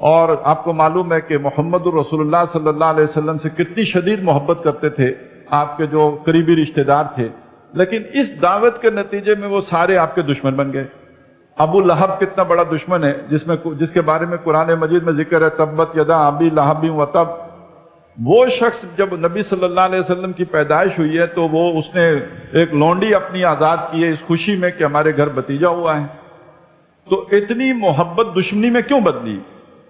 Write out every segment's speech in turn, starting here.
اور آپ کو معلوم ہے کہ محمد رسول اللہ صلی اللہ علیہ وسلم سے کتنی شدید محبت کرتے تھے آپ کے جو قریبی رشتہ دار تھے، لیکن اس دعوت کے نتیجے میں وہ سارے آپ کے دشمن بن گئے۔ ابو لہب کتنا بڑا دشمن ہے جس کے بارے میں قرآن مجید میں ذکر ہے، تبت یدا ابی لہب وتب۔ وہ شخص جب نبی صلی اللہ علیہ وسلم کی پیدائش ہوئی ہے تو اس نے ایک لونڈی اپنی آزاد کی ہے اس خوشی میں کہ ہمارے گھر بھتیجا ہوا ہے۔ تو اتنی محبت دشمنی میں کیوں بدلی؟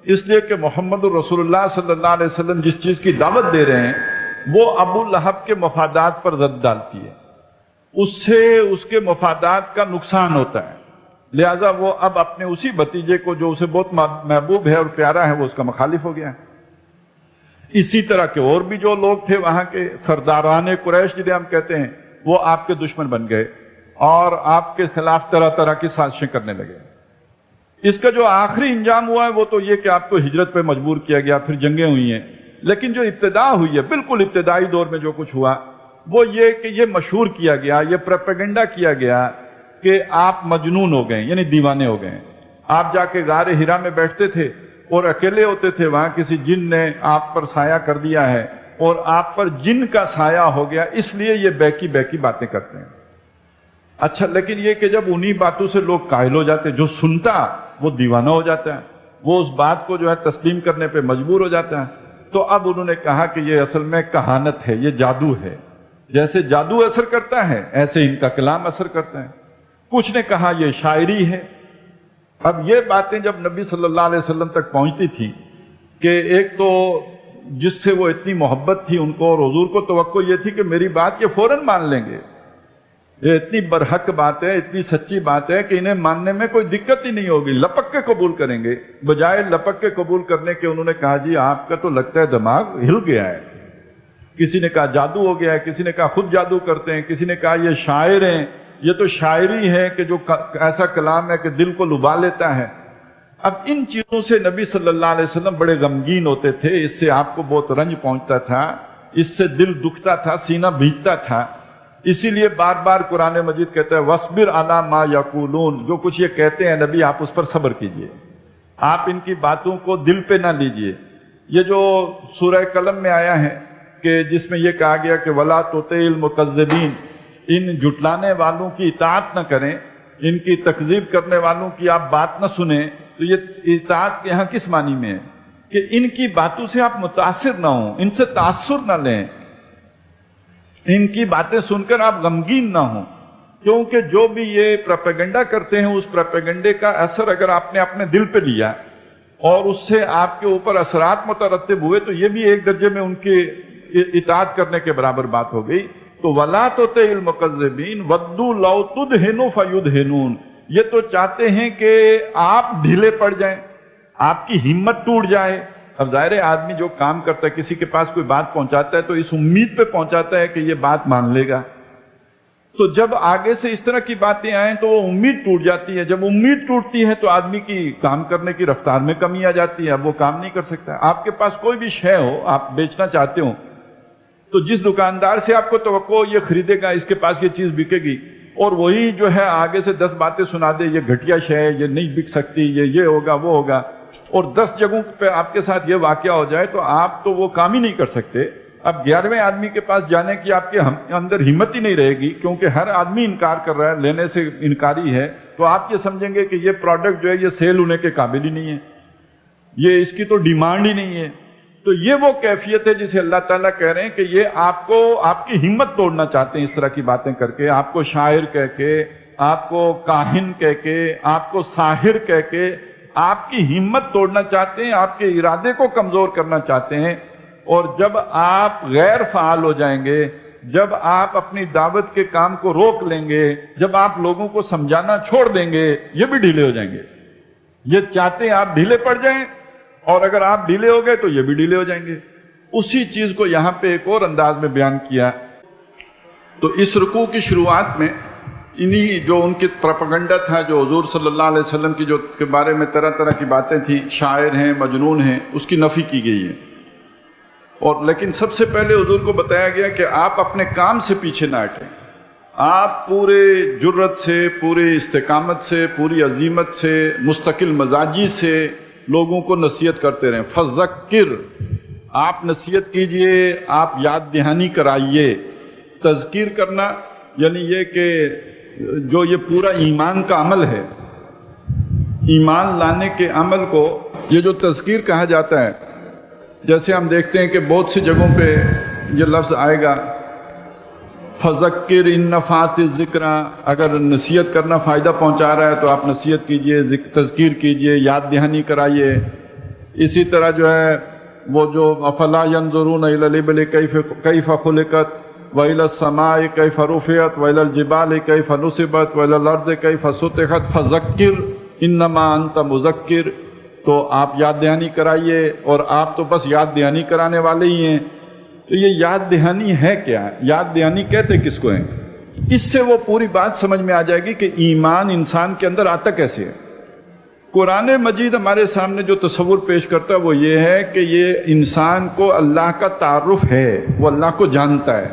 اس لیے کہ محمد رسول اللہ صلی اللہ علیہ وسلم جس چیز کی دعوت دے رہے ہیں وہ ابو لہب کے مفادات پر زد ڈالتی ہے، اس سے اس کے مفادات کا نقصان ہوتا ہے، لہذا وہ اب اپنے اسی بھتیجے کو جو اسے بہت محبوب ہے اور پیارا ہے وہ اس کا مخالف ہو گیا ہے۔ اسی طرح کے اور بھی جو لوگ تھے وہاں کے سرداران قریش جنہیں ہم کہتے ہیں، وہ آپ کے دشمن بن گئے اور آپ کے خلاف طرح طرح کی سازشیں کرنے لگے۔ اس کا جو آخری انجام ہوا ہے وہ تو یہ کہ آپ کو ہجرت پہ مجبور کیا گیا، پھر جنگیں ہوئی ہیں، لیکن جو ابتدا ہوئی ہے بالکل ابتدائی دور میں جو کچھ ہوا وہ یہ کہ یہ مشہور کیا گیا، یہ پروپیگنڈا کیا گیا کہ آپ مجنون ہو گئے، یعنی دیوانے ہو گئے۔ آپ جا کے غار ہرا میں بیٹھتے تھے اور اکیلے ہوتے تھے، وہاں کسی جن نے آپ پر سایہ کر دیا ہے اور آپ پر جن کا سایہ ہو گیا، اس لیے یہ بیکی بیکی باتیں کرتے ہیں۔ اچھا، لیکن یہ کہ جب انہی باتوں سے لوگ قائل ہو جاتے، جو سنتا وہ دیوانہ ہو جاتا ہے، وہ اس بات کو جو ہے تسلیم کرنے پہ مجبور ہو جاتا ہے۔ تو اب انہوں نے کہا کہ یہ اصل میں کہانت ہے، یہ جادو ہے، جیسے جادو اثر کرتا ہے ایسے ان کا کلام اثر کرتا ہے۔ کچھ نے کہا یہ شاعری ہے۔ اب یہ باتیں جب نبی صلی اللہ علیہ وسلم تک پہنچتی تھی کہ ایک تو جس سے وہ اتنی محبت تھی ان کو، اور حضور کو توقع یہ تھی کہ میری بات یہ فوراً مان لیں گے، یہ اتنی برحق بات ہے، اتنی سچی بات ہے کہ انہیں ماننے میں کوئی دقت ہی نہیں ہوگی، لپک کے قبول کریں گے۔ بجائے لپک کے قبول کرنے کے انہوں نے کہا جی آپ کا تو لگتا ہے دماغ ہل گیا ہے۔ کسی نے کہا جادو ہو گیا ہے، کسی نے کہا خود جادو کرتے ہیں، کسی نے کہا یہ شاعر ہیں، یہ تو شاعری ہے کہ جو ایسا کلام ہے کہ دل کو لبھا لیتا ہے۔ اب ان چیزوں سے نبی صلی اللہ علیہ وسلم بڑے غمگین ہوتے تھے، اس سے آپ کو بہت رنج پہنچتا تھا، اس سے دل دکھتا تھا، سینہ بھیجتا تھا۔ اسی لیے بار بار قرآن مجید کہتا ہے وَاصْبِرْ عَلَىٰ مَا يَقُولُونَ، جو کچھ یہ کہتے ہیں نبی آپ اس پر صبر کیجئے، آپ ان کی باتوں کو دل پہ نہ لیجئے۔ یہ جو سورہ قلم میں آیا ہے کہ جس میں یہ کہا گیا کہ وَلَا تُطِعِ الْمُكَذِّبِينَ، ان جھٹلانے والوں کی اطاعت نہ کریں، ان کی تکذیب کرنے والوں کی آپ بات نہ سنیں۔ تو یہ اطاعت کے یہاں کس معنی میں ہے کہ ان کی باتوں سے آپ متاثر نہ ہوں، ان سے تاثر نہ لیں، ان کی باتیں سن کر آپ غمگین نہ ہوں، کیونکہ جو بھی یہ پروپیگنڈا کرتے ہیں اس پروپیگنڈے کا اثر اگر آپ نے اپنے دل پہ لیا اور اس سے آپ کے اوپر اثرات مترتب ہوئے تو یہ بھی ایک درجے میں ان کے اطاعت کرنے کے برابر بات ہو گئی۔ تو وَلَا تُطِعِ الْمُكَذِّبِينَ وَدُّوا لَوْ تُدْهِنُ فَيُدْهِنُونَ، یہ تو چاہتے ہیں کہ آپ ڈھیلے پڑ جائیں، آپ کی ہمت ٹوٹ جائے۔ اب ظاہر ہے آدمی جو کام کرتا ہے، کسی کے پاس کوئی بات پہنچاتا ہے تو اس امید پہ پہنچاتا ہے کہ یہ بات مان لے گا، تو جب آگے سے اس طرح کی باتیں آئیں تو وہ امید ٹوٹ جاتی ہے۔ جب امید ٹوٹتی ہے تو آدمی کی کام کرنے کی رفتار میں کمی آ جاتی ہے، اب وہ کام نہیں کر سکتا۔ آپ کے پاس کوئی بھی شے ہو، آپ بیچنا چاہتے ہو، تو جس دکاندار سے آپ کو توقع ہو یہ خریدے گا، اس کے پاس یہ چیز بکے گی، اور وہی جو ہے آگے سے 10 باتیں سنا دے، یہ گھٹیا شے ہے، یہ نہیں بک سکتی، یہ ہوگا وہ ہوگا، اور 10 جگہوں پہ آپ کے ساتھ یہ واقعہ ہو جائے تو آپ تو وہ کام ہی نہیں کر سکتے۔ اب 11ویں آدمی کے پاس جانے کی آپ کے اندر ہمت ہی نہیں رہے گی، کیونکہ ہر آدمی انکار کر رہا ہے، لینے سے انکاری ہے، تو آپ یہ سمجھیں گے کہ یہ پروڈکٹ جو ہے یہ سیل ہونے کے قابل ہی نہیں ہے، یہ اس کی تو ڈیمانڈ ہی نہیں ہے۔ تو یہ وہ کیفیت ہے جسے اللہ تعالیٰ کہہ رہے ہیں کہ یہ آپ کو، آپ کی ہمت توڑنا چاہتے ہیں اس طرح کی باتیں کر کے، آپ کو شاعر کہہ کے، آپ کو کاہن کہہ کے، آپ کو ساحر کہہ کے آپ کی ہمت توڑنا چاہتے ہیں، آپ کے ارادے کو کمزور کرنا چاہتے ہیں۔ اور جب آپ غیر فعال ہو جائیں گے، جب آپ اپنی دعوت کے کام کو روک لیں گے، جب آپ لوگوں کو سمجھانا چھوڑ دیں گے، یہ بھی ڈھیلے ہو جائیں گے۔ یہ چاہتے ہیں آپ ڈھیلے پڑ جائیں، اور اگر آپ ڈھیلے ہو گئے تو یہ بھی ڈھیلے ہو جائیں گے۔ اسی چیز کو یہاں پہ ایک اور انداز میں بیان کیا۔ تو اس رکوع کی شروعات میں انہی جو ان کی پروپیگنڈا تھا، جو حضور صلی اللہ علیہ وسلم کی جو کے بارے میں طرح طرح کی باتیں تھیں، شاعر ہیں، مجنون ہیں، اس کی نفی کی گئی ہے۔ اور لیکن سب سے پہلے حضور کو بتایا گیا کہ آپ اپنے کام سے پیچھے نہ ہٹیں، آپ پورے جرت سے، پوری استقامت سے، پوری عزیمت سے، مستقل مزاجی سے لوگوں کو نصیحت کرتے رہیں. فذکر، آپ نصیحت کیجئے، آپ یاد دہانی کرائیے. تذکیر کرنا یعنی یہ کہ جو یہ پورا ایمان کا عمل ہے، ایمان لانے کے عمل کو یہ جو تذکیر کہا جاتا ہے، جیسے ہم دیکھتے ہیں کہ بہت سی جگہوں پہ یہ لفظ آئے گا فذکر ان نفعت الذکر. اگر نصیحت کرنا فائدہ پہنچا رہا ہے تو آپ نصیحت کیجئے، تذکیر کیجئے، یاد دہانی کرائیے. اسی طرح جو ہے وہ جو افلا ینظرون الی الابل کیف خلقت وإلی السماء کیف رفعت وإلی الجبال کیف نصبت وإلی الارض کیف سطحت فذکر انما انت مذکر. تو آپ یاد دہانی کرائیے، اور آپ تو بس یاد دہانی کرانے والے ہی ہیں. تو یہ یاد دہانی ہے کیا؟ یاد دہانی کہتے کس کو ہیں؟ اس سے وہ پوری بات سمجھ میں آ جائے گی کہ ایمان انسان کے اندر آتا کیسے ہے. قرآن مجید ہمارے سامنے جو تصور پیش کرتا ہے وہ یہ ہے کہ یہ انسان کو اللہ کا تعارف ہے، وہ اللہ کو جانتا ہے،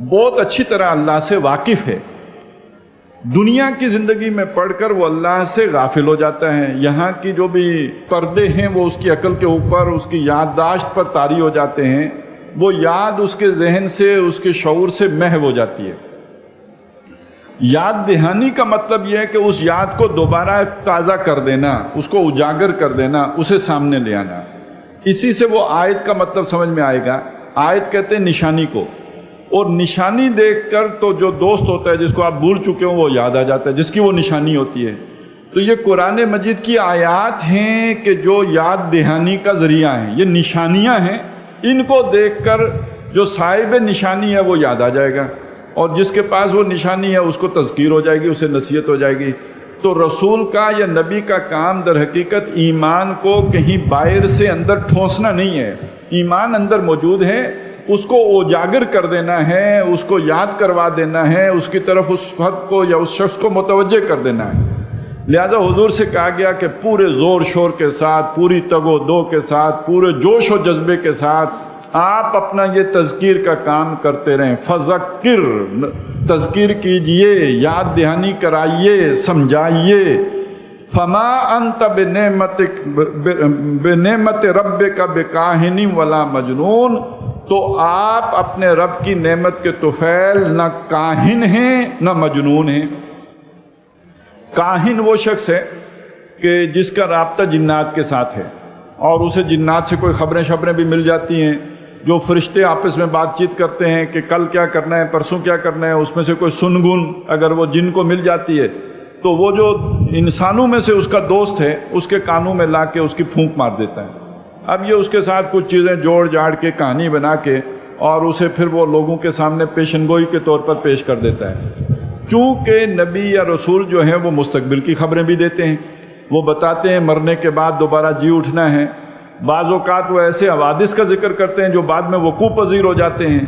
بہت اچھی طرح اللہ سے واقف ہے. دنیا کی زندگی میں پڑھ کر وہ اللہ سے غافل ہو جاتا ہے. یہاں کی جو بھی پردے ہیں وہ اس کی عقل کے اوپر، اس کی یادداشت پر طاری ہو جاتے ہیں. وہ یاد اس کے ذہن سے، اس کے شعور سے محو ہو جاتی ہے. یاد دہانی کا مطلب یہ ہے کہ اس یاد کو دوبارہ تازہ کر دینا، اس کو اجاگر کر دینا، اسے سامنے لے آنا. اسی سے وہ آیت کا مطلب سمجھ میں آئے گا. آیت کہتے ہیں نشانی کو، اور نشانی دیکھ کر تو جو دوست ہوتا ہے جس کو آپ بھول چکے ہو وہ یاد آ جاتا ہے، جس کی وہ نشانی ہوتی ہے. تو یہ قرآن مجید کی آیات ہیں کہ جو یاد دہانی کا ذریعہ ہیں، یہ نشانیاں ہیں. ان کو دیکھ کر جو صاحب نشانی ہے وہ یاد آ جائے گا، اور جس کے پاس وہ نشانی ہے اس کو تذکیر ہو جائے گی، اسے نصیحت ہو جائے گی. تو رسول کا یا نبی کا کام در حقیقت ایمان کو کہیں باہر سے اندر ٹھونسنا نہیں ہے. ایمان اندر موجود ہے، اس کو اجاگر کر دینا ہے، اس کو یاد کروا دینا ہے، اس کی طرف اس فرد کو یا اس شخص کو متوجہ کر دینا ہے. لہذا حضور سے کہا گیا کہ پورے زور شور کے ساتھ، پوری تگ و دو کے ساتھ، پورے جوش و جذبے کے ساتھ آپ اپنا یہ تذکیر کا کام کرتے رہیں. فذکر، تذکیر کیجئے، یاد دہانی کرائیے، سمجھائیے. فما انت بنعمت ربک بکاہن ولا مجنون. تو آپ اپنے رب کی نعمت کے طفیل نہ کاہن ہیں نہ مجنون ہیں. کاہن وہ شخص ہے کہ جس کا رابطہ جنات کے ساتھ ہے، اور اسے جنات سے کوئی خبریں بھی مل جاتی ہیں. جو فرشتے آپس میں بات چیت کرتے ہیں کہ کل کیا کرنا ہے، پرسوں کیا کرنا ہے، اس میں سے کوئی سنگن اگر وہ جن کو مل جاتی ہے تو وہ جو انسانوں میں سے اس کا دوست ہے اس کے کانوں میں لا کے اس کی پھونک مار دیتا ہے. اب یہ اس کے ساتھ کچھ چیزیں جوڑ جاڑ کے کہانی بنا کے اور اسے پھر وہ لوگوں کے سامنے پیشنگوئی کے طور پر پیش کر دیتا ہے. چونکہ نبی یا رسول جو ہیں وہ مستقبل کی خبریں بھی دیتے ہیں، وہ بتاتے ہیں مرنے کے بعد دوبارہ جی اٹھنا ہے. بعض اوقات وہ ایسے حوادث کا ذکر کرتے ہیں جو بعد میں وقوع پذیر ہو جاتے ہیں.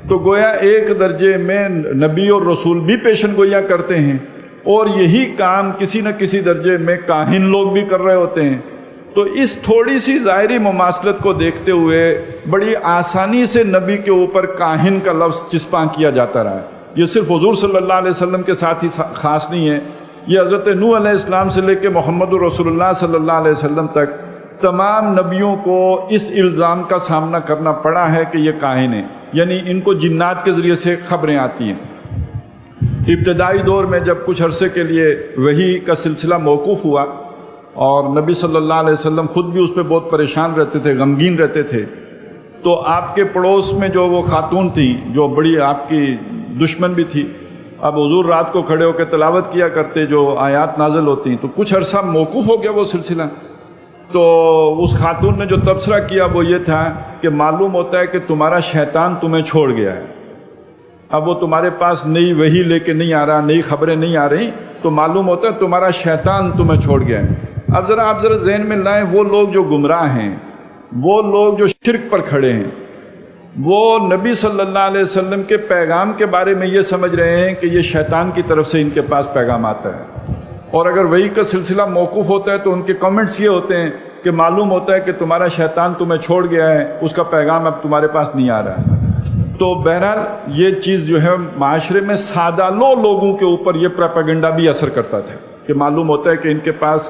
تو گویا ایک درجے میں نبی اور رسول بھی پیشن گوئیاں کرتے ہیں، اور یہی کام کسی نہ کسی درجے میں کاہن لوگ بھی کر رہے ہوتے ہیں. تو اس تھوڑی سی ظاہری مماثلت کو دیکھتے ہوئے بڑی آسانی سے نبی کے اوپر کاہن کا لفظ چسپاں کیا جاتا رہا ہے. یہ صرف حضور صلی اللہ علیہ وسلم کے ساتھ ہی خاص نہیں ہے، یہ حضرت نوح علیہ السلام سے لے کے محمد رسول اللہ صلی اللہ علیہ وسلم تک تمام نبیوں کو اس الزام کا سامنا کرنا پڑا ہے کہ یہ کاہن ہیں، یعنی ان کو جنات کے ذریعے سے خبریں آتی ہیں. ابتدائی دور میں جب کچھ عرصے کے لیے وحی کا سلسلہ موقوف ہوا اور نبی صلی اللہ علیہ وسلم خود بھی اس پہ بہت پریشان رہتے تھے، غمگین رہتے تھے، تو آپ کے پڑوس میں جو وہ خاتون تھی جو بڑی آپ کی دشمن بھی تھی، اب حضور رات کو کھڑے ہو کے تلاوت کیا کرتے جو آیات نازل ہوتی ہیں، تو کچھ عرصہ موقوف ہو گیا وہ سلسلہ. تو اس خاتون نے جو تبصرہ کیا وہ یہ تھا کہ معلوم ہوتا ہے کہ تمہارا شیطان تمہیں چھوڑ گیا ہے، اب وہ تمہارے پاس نئی وحی لے کے نہیں آ رہا، نئی خبریں نہیں آ رہی، تو معلوم ہوتا ہے تمہارا شیطان تمہیں چھوڑ گیا ہے. اب آپ ذرا ذہن میں لائیں، وہ لوگ جو گمراہ ہیں، وہ لوگ جو شرک پر کھڑے ہیں، وہ نبی صلی اللہ علیہ وسلم کے پیغام کے بارے میں یہ سمجھ رہے ہیں کہ یہ شیطان کی طرف سے ان کے پاس پیغام آتا ہے. اور اگر وحی کا سلسلہ موقوف ہوتا ہے تو ان کے کمنٹس یہ ہوتے ہیں کہ معلوم ہوتا ہے کہ تمہارا شیطان تمہیں چھوڑ گیا ہے، اس کا پیغام اب تمہارے پاس نہیں آ رہا ہے. تو بہرحال یہ چیز جو ہے معاشرے میں سادہ لوگوں کے اوپر یہ پروپیگنڈا بھی اثر کرتا تھا کہ معلوم ہوتا ہے کہ ان کے پاس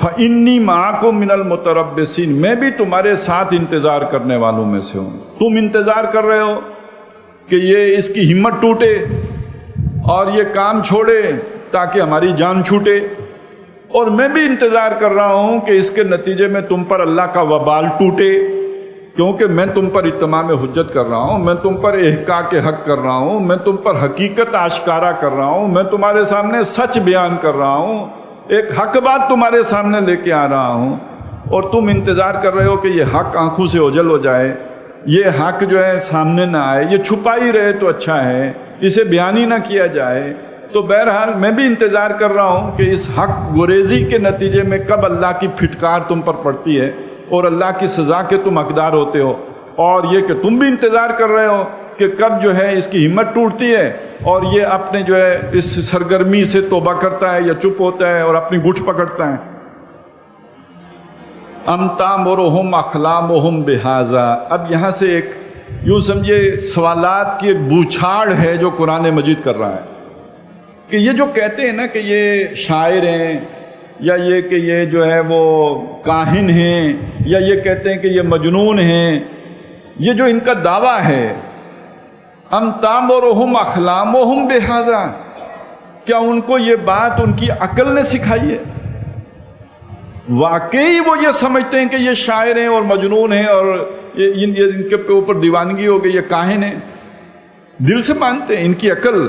فَإِنِّي مَعَكُم مِّنَ الْمُتَرَبِّصِينَ، میں بھی تمہارے ساتھ انتظار کرنے والوں میں سے ہوں۔ تم انتظار کر رہے ہو کہ یہ اس کی ہمت ٹوٹے اور یہ کام چھوڑے تاکہ ہماری جان چھوٹے، اور میں بھی انتظار کر رہا ہوں کہ اس کے نتیجے میں تم پر اللہ کا وبال ٹوٹے، کیونکہ میں تم پر اتمام حجت کر رہا ہوں، میں تم پر احقاق حق کر رہا ہوں، میں تم پر حقیقت آشکارا کر رہا ہوں، میں تمہارے سامنے سچ بیان کر رہا ہوں، ایک حق بات تمہارے سامنے لے کے آ رہا ہوں، اور تم انتظار کر رہے ہو کہ یہ حق آنکھوں سے اوجھل ہو جائے، یہ حق جو ہے سامنے نہ آئے، یہ چھپا ہی رہے تو اچھا ہے، اسے بیان ہی نہ کیا جائے۔ تو بہرحال میں بھی انتظار کر رہا ہوں کہ اس حق گریزی کے نتیجے میں کب اللہ کی پھٹکار تم پر پڑتی ہے اور اللہ کی سزا کے تم حقدار ہوتے ہو، اور یہ کہ تم بھی انتظار کر رہے ہو کہ کب جو ہے اس کی ہمت ٹوٹتی ہے اور یہ اپنے جو ہے اس سرگرمی سے توبہ کرتا ہے یا چپ ہوتا ہے اور اپنی گٹھ پکڑتا ہے۔ ام تامرہم احلامہم بہذا، اب یہاں سے ایک یوں سمجھے سوالات کی ایک بوچھاڑ ہے جو قرآن مجید کر رہا ہے کہ یہ جو کہتے ہیں نا کہ یہ شاعر ہیں، یا یہ کہ یہ جو ہے وہ کاہن ہیں، یا یہ کہتے ہیں کہ یہ مجنون ہیں، یہ جو ان کا دعویٰ ہے ام تامرہم احلامہم بہذا، کیا ان کو یہ بات ان کی عقل نے سکھائی ہے؟ واقعی وہ یہ سمجھتے ہیں کہ یہ شاعر ہیں اور مجنون ہیں اور ان کے اوپر دیوانگی ہو گئی، یہ کاہن ہیں، دل سے مانتے ہیں؟ ان کی عقل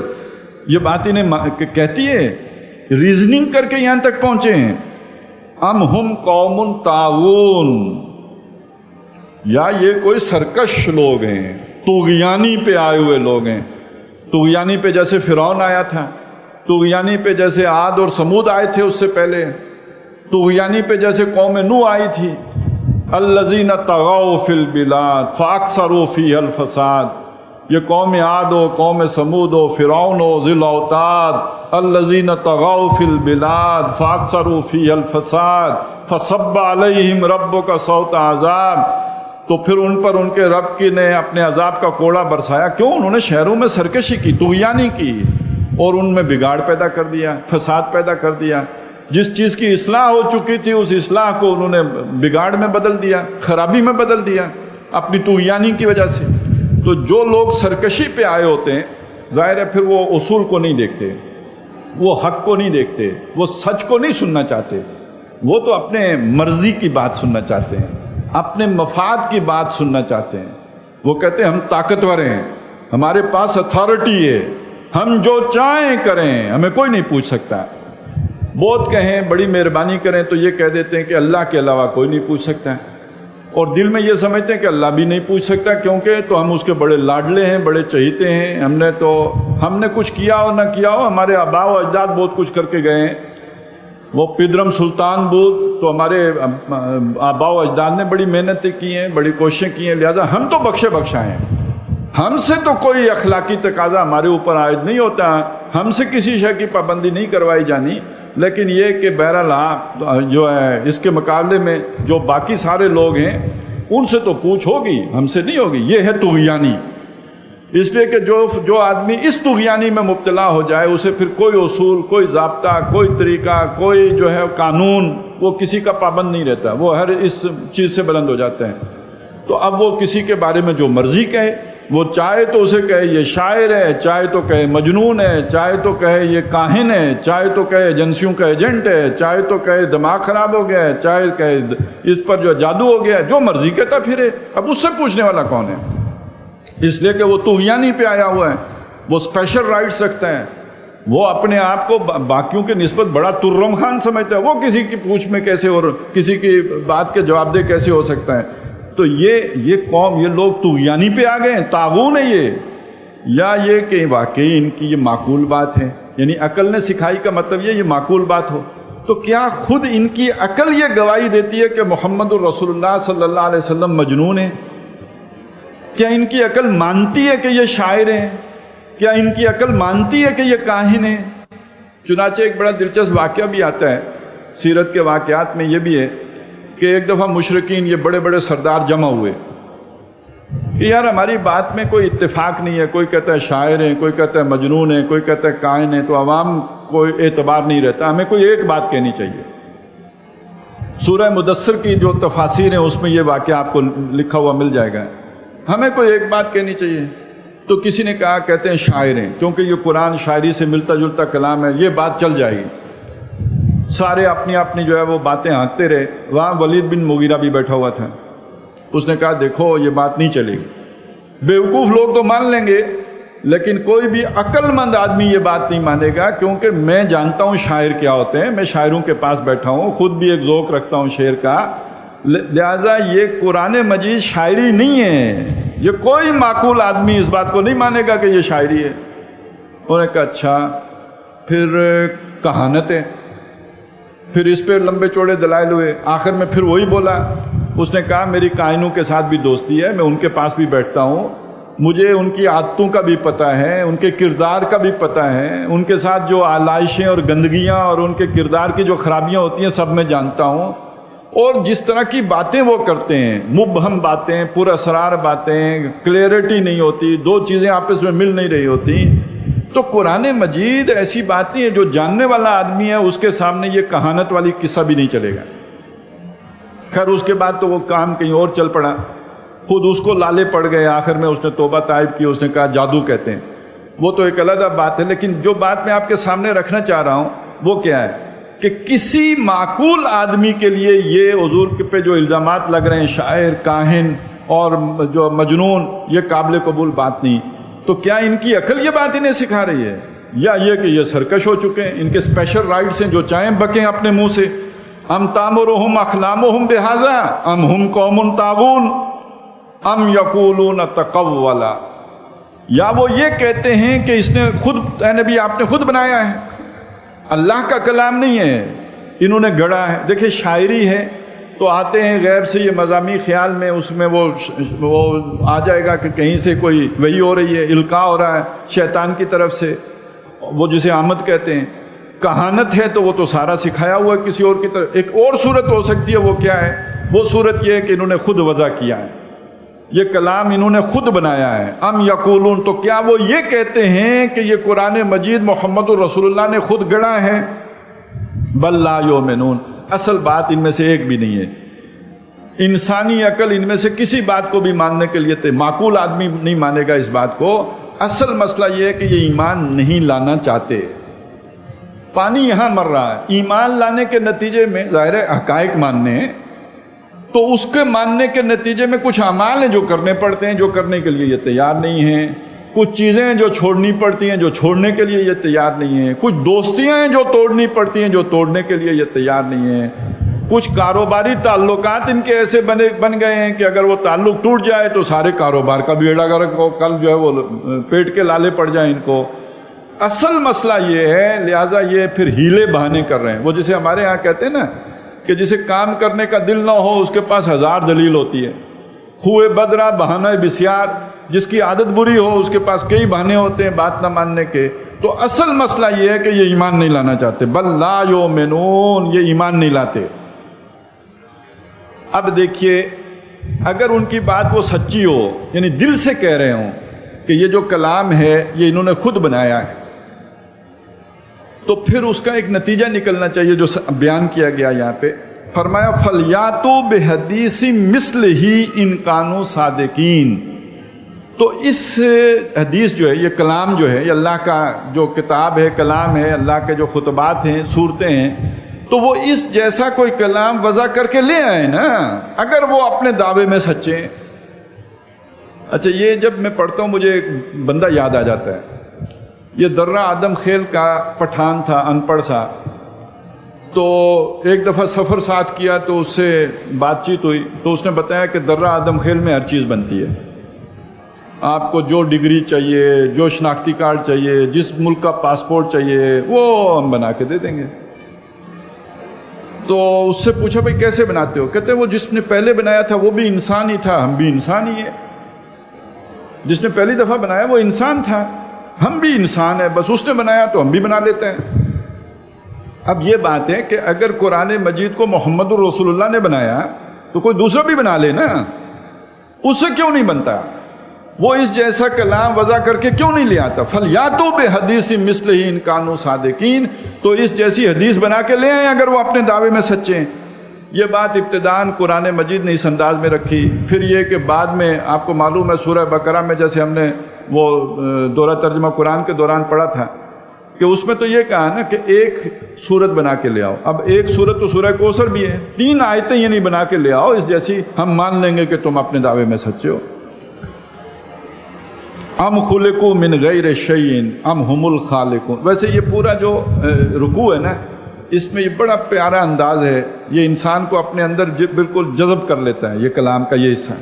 یہ بات انہیں کہتی ہے؟ ریزننگ کر کے یہاں تک پہنچے ہیں؟ ام ہم قوم طاغون، یا یہ کوئی سرکش لوگ ہیں، طغیانی پہ آئے ہوئے لوگ ہیں، طغیانی پہ جیسے فرعون آیا تھا، طغیانی پہ جیسے عاد اور سمود آئے تھے اس سے پہلے، طغیانی پہ جیسے قوم نوح آئی تھی، الذین طغوا فی البلاد فاکثروا فیہا الفساد، یہ قوم عاد ہو، قوم سمود ہو، فرعون ہو، ذی الاوتاد، الذین طغوا فی البلاد فاکثروا فیہا الفساد فصب علیہم ربک صوت عذاب، تو پھر ان پر ان کے رب کی نے اپنے عذاب کا کوڑا برسایا۔ کیوں؟ انہوں نے شہروں میں سرکشی کی، طغیانی کی، اور ان میں بگاڑ پیدا کر دیا، فساد پیدا کر دیا۔ جس چیز کی اصلاح ہو چکی تھی اس اصلاح کو انہوں نے بگاڑ میں بدل دیا، خرابی میں بدل دیا اپنی طغیانی کی وجہ سے۔ تو جو لوگ سرکشی پہ آئے ہوتے ہیں ظاہر ہے پھر وہ اصول کو نہیں دیکھتے، وہ حق کو نہیں دیکھتے، وہ سچ کو نہیں سننا چاہتے، وہ تو اپنے مرضی کی بات سننا چاہتے ہیں، اپنے مفاد کی بات سننا چاہتے ہیں۔ وہ کہتے ہیں ہم طاقتور ہیں، ہمارے پاس اتھارٹی ہے، ہم جو چاہیں کریں، ہمیں کوئی نہیں پوچھ سکتا۔ بہت کہیں بڑی مہربانی کریں تو یہ کہہ دیتے ہیں کہ اللہ کے علاوہ کوئی نہیں پوچھ سکتا ہے، اور دل میں یہ سمجھتے ہیں کہ اللہ بھی نہیں پوچھ سکتا، کیونکہ تو ہم اس کے بڑے لاڈلے ہیں، بڑے چہیتے ہیں، ہم نے کچھ کیا ہو نہ کیا ہو، ہمارے آباء و اجداد بہت کچھ کر کے گئے ہیں۔ وہ پیدرم سلطان بود تو ہمارے آباء و اجداد نے بڑی محنتیں کی ہیں، بڑی کوششیں کی ہیں، لہٰذا ہم تو بخشے بخشا ہیں، ہم سے تو کوئی اخلاقی تقاضا ہمارے اوپر عائد نہیں ہوتا، ہم سے کسی شے کی پابندی نہیں کروائی جانی۔ لیکن یہ کہ بہرحال جو ہے اس کے مقابلے میں جو باقی سارے لوگ ہیں ان سے تو پوچھ ہوگی، ہم سے نہیں ہوگی۔ یہ ہے طغیانی۔ اس لیے کہ جو آدمی اس طغیانی میں مبتلا ہو جائے اسے پھر کوئی اصول، کوئی ضابطہ، کوئی طریقہ، کوئی جو ہے قانون، وہ کسی کا پابند نہیں رہتا، وہ ہر اس چیز سے بلند ہو جاتے ہیں۔ تو اب وہ کسی کے بارے میں جو مرضی کہے، وہ چاہے تو اسے کہے یہ شاعر ہے، چاہے تو کہے مجنون ہے، چاہے تو کہے یہ کاہن ہے، چاہے تو کہے ایجنسیوں کا ایجنٹ ہے، چاہے تو کہے دماغ خراب ہو گیا ہے، چاہے کہے اس پر جو جادو ہو گیا ہے، جو مرضی کہتا پھرے، اب اس سے پوچھنے والا کون ہے؟ اس لیے کہ وہ طغیانی پہ آیا ہوا ہے، وہ اسپیشل رائٹس رکھتا ہے، وہ اپنے آپ کو باقیوں کے نسبت بڑا ترم خان سمجھتا ہے، وہ کسی کی پوچھ میں کیسے اور کسی کی بات کے جواب دہ کیسے ہو سکتا ہے؟ تو یہ قوم، یہ لوگ طغیانی پہ آ گئے ہیں، طاغون ہے یہ، یا یہ کہ واقعی ان کی یہ معقول بات ہے؟ یعنی عقل نے سکھائی کا مطلب یہ معقول بات ہو، تو کیا خود ان کی عقل یہ گواہی دیتی ہے کہ محمد الرسول اللہ صلی اللہ علیہ وسلم مجنون ہیں؟ کیا ان کی عقل مانتی ہے کہ یہ شاعر ہیں؟ کیا ان کی عقل مانتی ہے کہ یہ کاہن ہیں؟ چنانچہ ایک بڑا دلچسپ واقعہ بھی آتا ہے سیرت کے واقعات میں، یہ بھی ہے کہ ایک دفعہ مشرکین یہ بڑے بڑے سردار جمع ہوئے کہ یار ہماری بات میں کوئی اتفاق نہیں ہے، کوئی کہتا ہے شاعر ہے، کوئی کہتا ہے مجنون ہے، کوئی کہتا ہے کاہن ہے، تو عوام کوئی اعتبار نہیں رہتا، ہمیں کوئی ایک بات کہنی چاہیے۔ سورہ مدثر کی جو تفاسیر ہیں اس میں یہ واقعہ آپ کو لکھا ہوا مل جائے گا. ہمیں کوئی ایک بات کہنی چاہیے. تو کسی نے کہا کہتے ہیں شاعر ہیں، کیونکہ یہ قرآن شاعری سے ملتا جلتا کلام ہے، یہ بات چل جائے گی. سارے اپنی اپنی جو ہے وہ باتیں ہانکتے رہے. وہاں ولید بن مغیرہ بھی بیٹھا ہوا تھا. اس نے کہا دیکھو یہ بات نہیں چلے گی. بیوقوف لوگ تو مان لیں گے لیکن کوئی بھی عقل مند آدمی یہ بات نہیں مانے گا، کیونکہ میں جانتا ہوں شاعر کیا ہوتے ہیں. میں شاعروں کے پاس بیٹھا ہوں، خود بھی ایک ذوق رکھتا ہوں شعر کا. لہذا یہ قرآن مجید شاعری نہیں ہے. یہ کوئی معقول آدمی اس بات کو نہیں مانے گا کہ یہ شاعری ہے. انہوں نے کہا اچھا پھر کہانت ہے. پھر اس پہ لمبے چوڑے دلائل ہوئے. آخر میں پھر وہی بولا. اس نے کہا میری کائنوں کے ساتھ بھی دوستی ہے، میں ان کے پاس بھی بیٹھتا ہوں، مجھے ان کی عادتوں کا بھی پتہ ہے، ان کے کردار کا بھی پتہ ہے، ان کے ساتھ جو آلائشیں اور گندگیاں اور ان کے کردار کی جو خرابیاں ہوتی ہیں سب میں جانتا ہوں. اور جس طرح کی باتیں وہ کرتے ہیں، مبہم باتیں، پر اسرار باتیں، کلیئرٹی نہیں ہوتی، دو چیزیں آپس میں مل نہیں رہی ہوتی. تو قرآن مجید ایسی باتیں ہیں جو جاننے والا آدمی ہے اس کے سامنے یہ کہانت والی قصہ بھی نہیں چلے گا. خیر اس کے بعد تو وہ کام کہیں اور چل پڑا. خود اس کو لالے پڑ گئے. آخر میں اس نے توبہ طائب کی. اس نے کہا جادو کہتے ہیں. وہ تو ایک علیحدہ بات ہے، لیکن جو بات میں آپ کے سامنے رکھنا چاہ رہا ہوں وہ کیا ہے کہ کسی معقول آدمی کے لیے یہ حضور پہ جو الزامات لگ رہے ہیں شاعر، کاہن اور جو مجنون، یہ قابل قبول بات نہیں. تو کیا ان کی عقل یہ بات انہیں سکھا رہی ہے، یا یہ کہ یہ سرکش ہو چکے ہیں، ان کے اسپیشل رائٹس ہیں جو چاہیں بکیں اپنے منہ سے. ام تامرہم احلامہم بہذا ام ہم قوم طاغون ام یقولون تقولا. یا وہ یہ کہتے ہیں کہ اس نے خود، اے نبی آپ نے خود بنایا ہے، اللہ کا کلام نہیں ہے، انہوں نے گڑھا ہے. دیکھیں شاعری ہے تو آتے ہیں غیب سے یہ مضامی خیال میں، اس میں وہ آ جائے گا کہ کہیں سے کوئی وحی ہو رہی ہے، القاء ہو رہا ہے شیطان کی طرف سے، وہ جسے آمد کہتے ہیں. کہانت ہے تو وہ تو سارا سکھایا ہوا ہے کسی اور کی طرف. ایک اور صورت ہو سکتی ہے، وہ کیا ہے؟ وہ صورت یہ ہے کہ انہوں نے خود وضع کیا ہے، یہ کلام انہوں نے خود بنایا ہے. ام یقولون، تو کیا وہ یہ کہتے ہیں کہ یہ قرآن مجید محمد الرسول اللہ نے خود گڑھا ہے؟ بل لا یؤمنون. اصل بات ان میں سے ایک بھی نہیں ہے. انسانی عقل ان میں سے کسی بات کو بھی ماننے کے لیے معقول آدمی نہیں مانے گا اس بات کو. اصل مسئلہ یہ ہے کہ یہ ایمان نہیں لانا چاہتے. پانی یہاں مر رہا ہے، ایمان لانے کے نتیجے میں ظاہر ہے حقائق ماننے ہیں، تو اس کے ماننے کے نتیجے میں کچھ اعمال ہیں جو کرنے پڑتے ہیں، جو کرنے کے لیے یہ تیار نہیں ہیں. کچھ چیزیں ہیں جو چھوڑنی پڑتی ہیں، جو چھوڑنے کے لیے یہ تیار نہیں ہیں. کچھ دوستیاں ہیں جو توڑنی پڑتی ہیں، جو توڑنے کے لیے یہ تیار نہیں ہیں. کچھ کاروباری تعلقات ان کے ایسے بن گئے ہیں کہ اگر وہ تعلق ٹوٹ جائے تو سارے کاروبار کا بیڑا گرک ہو، کل جو ہے وہ پیٹ کے لالے پڑ جائیں ان کو. اصل مسئلہ یہ ہے، لہٰذا یہ پھر ہیلے بہانے کر رہے ہیں. وہ جسے ہمارے ہاں کہتے ہیں نا کہ جسے کام کرنے کا دل نہ ہو اس کے پاس 1000 دلیل ہوتی ہے. خوئے بدرا بہانہ بسیار، جس کی عادت بری ہو اس کے پاس کئی بہانے ہوتے ہیں بات نہ ماننے کے. تو اصل مسئلہ یہ ہے کہ یہ ایمان نہیں لانا چاہتے. بل لا یؤمنون، یہ ایمان نہیں لاتے. اب دیکھیے اگر ان کی بات وہ سچی ہو، یعنی دل سے کہہ رہے ہوں کہ یہ جو کلام ہے یہ انہوں نے خود بنایا ہے، تو پھر اس کا ایک نتیجہ نکلنا چاہیے جو بیان کیا گیا یہاں پہ. فرمایا فَلْيَأْتُوا بِحَدِيثٍ مِثْلِهِ إِن كَانُوا صَادِقِينَ. تو اس حدیث جو ہے، یہ کلام جو ہے، یہ اللہ کا جو کتاب ہے، کلام ہے، اللہ کے جو خطبات ہیں، صورتیں ہیں، تو وہ اس جیسا کوئی کلام وضع کر کے لے آئے نا، اگر وہ اپنے دعوے میں سچے ہیں. اچھا یہ جب میں پڑھتا ہوں مجھے ایک بندہ یاد آ جاتا ہے. یہ درہ آدم خیل کا پٹھان تھا، ان پڑھ سا. تو ایک دفعہ سفر ساتھ کیا تو اس سے بات چیت ہوئی، تو اس نے بتایا کہ درہ آدم خیل میں ہر چیز بنتی ہے. آپ کو جو ڈگری چاہیے، جو شناختی کارڈ چاہیے، جس ملک کا پاسپورٹ چاہیے، وہ ہم بنا کے دے دیں گے. تو اس سے پوچھا بھائی کیسے بناتے ہو؟ کہتے ہیں وہ جس نے پہلے بنایا تھا وہ بھی انسان ہی تھا، ہم بھی انسان ہی ہیں. جس نے پہلی دفعہ بنایا وہ انسان تھا، ہم بھی انسان ہیں، بس اس نے بنایا تو ہم بھی بنا لیتے ہیں. اب یہ بات ہے کہ اگر قرآن مجید کو محمد الرسول اللہ نے بنایا تو کوئی دوسرا بھی بنا لے نا، اس سے کیوں نہیں بنتا؟ وہ اس جیسا کلام وضع کر کے کیوں نہیں لے آتا؟ فَلْيَأْتُوا بِحَدِيثٍ مِثْلِهِ إِن كَانُوا صَادِقِينَ. تو اس جیسی حدیث بنا کے لے آئیں اگر وہ اپنے دعوے میں سچے ہیں. یہ بات ابتداً قرآن مجید نے اس انداز میں رکھی. پھر یہ کہ بعد میں آپ کو معلوم ہے سورہ بقرہ میں جیسے ہم نے وہ دورہ ترجمہ قرآن کے دوران پڑھا تھا کہ اس میں تو یہ کہا نا کہ ایک صورت بنا کے لے آؤ. اب ایک صورت تو سورہ کوثر بھی ہے, 3 آیتیں یہ نہیں بنا کے لے آؤ اس جیسی, ہم مان لیں گے کہ تم اپنے دعوے میں سچے ہو. ام خلقوا من غیر شیء ام هم الخالقون. ویسے یہ پورا جو رکوع ہے نا, اس میں یہ بڑا پیارا انداز ہے, یہ انسان کو اپنے اندر بالکل جذب کر لیتا ہے. یہ کلام کا یہ حصہ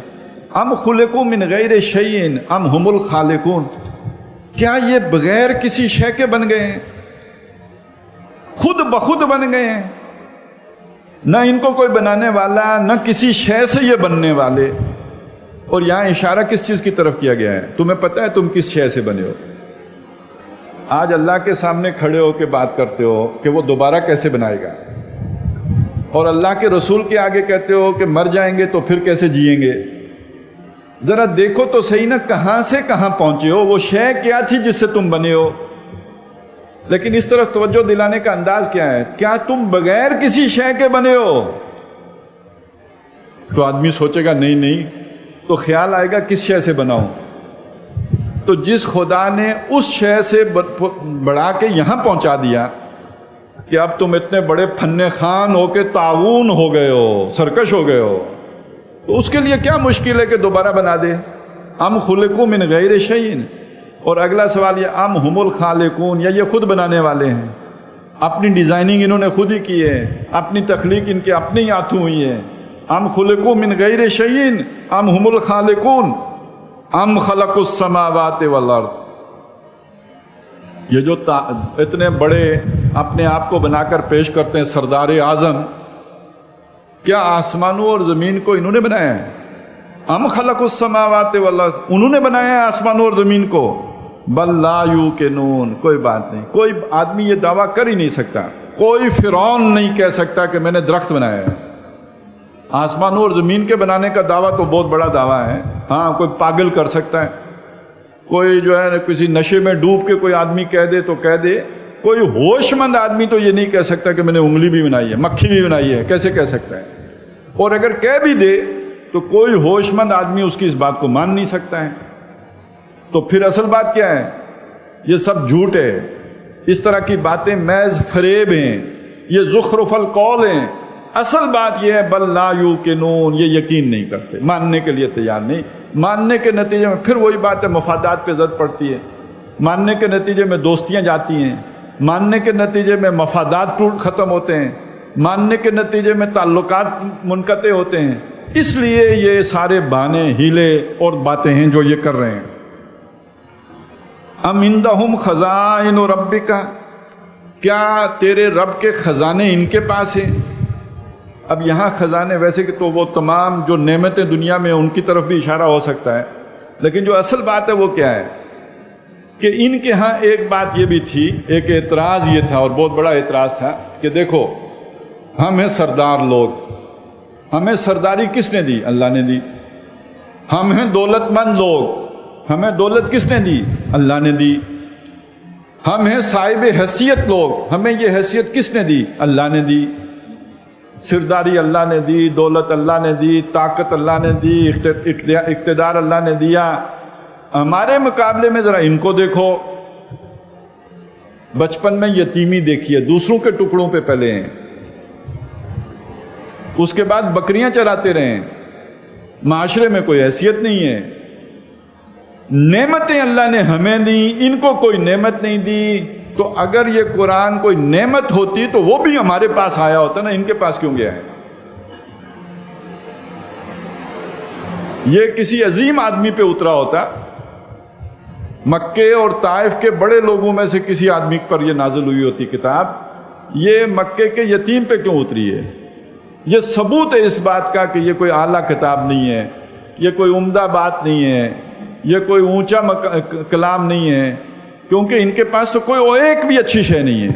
ام خلقوا من غیر شیء ام هم الخالقون. کیا یہ بغیر کسی شے کے بن گئے ہیں, خود بخود بن گئے ہیں, نہ ان کو کوئی بنانے والا نہ کسی شے سے یہ بننے والے. اور یہاں اشارہ کس چیز کی طرف کیا گیا ہے؟ تمہیں پتہ ہے تم کس شے سے بنے ہو؟ آج اللہ کے سامنے کھڑے ہو کے بات کرتے ہو کہ وہ دوبارہ کیسے بنائے گا, اور اللہ کے رسول کے آگے کہتے ہو کہ مر جائیں گے تو پھر کیسے جئیں گے. ذرا دیکھو تو صحیح نا کہاں سے کہاں پہنچے ہو, وہ شے کیا تھی جس سے تم بنے ہو. لیکن اس طرف توجہ دلانے کا انداز کیا ہے, کیا تم بغیر کسی شے کے بنے ہو؟ تو آدمی سوچے گا نہیں نہیں, تو خیال آئے گا کس شے سے بناؤں. تو جس خدا نے اس شے سے بڑھا کے یہاں پہنچا دیا کہ اب تم اتنے بڑے فن خوان ہو کے تعاون ہو گئے ہو, سرکش ہو گئے ہو, تو اس کے لیے کیا مشکل ہے کہ دوبارہ بنا دے. ام خلقوا من غیر شیء. اور اگلا سوال یہ ام هم الخالقون, یا یہ خود بنانے والے ہیں, اپنی ڈیزائننگ انہوں نے خود ہی کی ہے, اپنی تخلیق ان کے اپنے ہی ہاتھوں ہوئی ہے. ام خلقوا من غیر شیء ام هم الخالقون ام خلقوا السماوات والارض. یہ جو اتنے بڑے اپنے آپ کو بنا کر پیش کرتے ہیں سردار اعظم, کیا آسمانوں اور زمین کو انہوں نے بنایا ہے؟ ام خلقوا السماوات والارض, انہوں نے بنایا ہے آسمانوں اور زمین کو. بل لا یوقنون. کوئی بات نہیں, کوئی آدمی یہ دعویٰ کر ہی نہیں سکتا, کوئی فرعون نہیں کہہ سکتا کہ میں نے درخت بنایا ہے. آسمانوں اور زمین کے بنانے کا دعویٰ تو بہت بڑا دعویٰ ہے. ہاں کوئی پاگل کر سکتا ہے, کوئی جو ہے کسی نشے میں ڈوب کے کوئی آدمی کہہ دے تو کہہ دے. کوئی ہوش مند آدمی تو یہ نہیں کہہ سکتا کہ میں نے انگلی بھی بنائی ہے, مکھی بھی بنائی ہے, کیسے کہہ سکتا ہے؟ اور اگر کہہ بھی دے تو کوئی ہوش مند آدمی اس کی اس بات کو مان نہیں سکتا ہے. تو پھر اصل بات کیا ہے؟ یہ سب جھوٹ ہے, اس طرح کی باتیں محض فریب ہیں, یہ زخرف القول ہیں. اصل بات یہ ہے بل لا یوقنون, یہ یقین نہیں کرتے, ماننے کے لیے تیار نہیں. ماننے کے نتیجے میں پھر وہی بات ہے, مفادات پہ زد پڑتی ہے. ماننے کے نتیجے میں دوستیاں جاتی ہیں, ماننے کے نتیجے میں مفادات ختم ہوتے ہیں, ماننے کے نتیجے میں تعلقات منقطع ہوتے ہیں. اس لیے یہ سارے بہانے, ہیلے اور باتیں ہیں جو یہ کر رہے ہیں. ام عندہم خزائن ربک, کیا تیرے رب کے خزانے ان کے پاس ہیں؟ اب یہاں خزانے ویسے کہ تو وہ تمام جو نعمتیں دنیا میں ان کی طرف بھی اشارہ ہو سکتا ہے, لیکن جو اصل بات ہے وہ کیا ہے کہ ان کے ہاں ایک بات یہ بھی تھی, ایک اعتراض یہ تھا اور بہت بڑا اعتراض تھا کہ دیکھو ہم ہیں سردار لوگ, ہمیں سرداری کس نے دی؟ اللہ نے دی. ہم ہیں دولت مند لوگ, ہمیں دولت کس نے دی؟ اللہ نے دی. ہم ہیں صاحب حیثیت لوگ, ہمیں یہ حیثیت کس نے دی؟ اللہ نے دی. سرداری اللہ نے دی, دولت اللہ نے دی, طاقت اللہ نے دی, اقتدار اللہ نے دیا. ہمارے مقابلے میں ذرا ان کو دیکھو. بچپن میں یتیمی دیکھیے, دوسروں کے ٹکڑوں پہ پلے ہیں, اس کے بعد بکریاں چراتے رہے, معاشرے میں کوئی حیثیت نہیں ہے. نعمتیں اللہ نے ہمیں دی, ان کو کوئی نعمت نہیں دی. تو اگر یہ قرآن کوئی نعمت ہوتی تو وہ بھی ہمارے پاس آیا ہوتا نا, ان کے پاس کیوں گیا ہے؟ یہ کسی عظیم آدمی پہ اترا ہوتا, مکے اور طائف کے بڑے لوگوں میں سے کسی آدمی پر یہ نازل ہوئی ہوتی کتاب. یہ مکے کے یتیم پہ کیوں اتری ہے؟ یہ ثبوت ہے اس بات کا کہ یہ کوئی اعلیٰ کتاب نہیں ہے, یہ کوئی عمدہ بات نہیں ہے, یہ کوئی اونچا کلام نہیں ہے, کیونکہ ان کے پاس تو کوئی ایک بھی اچھی شے نہیں ہے.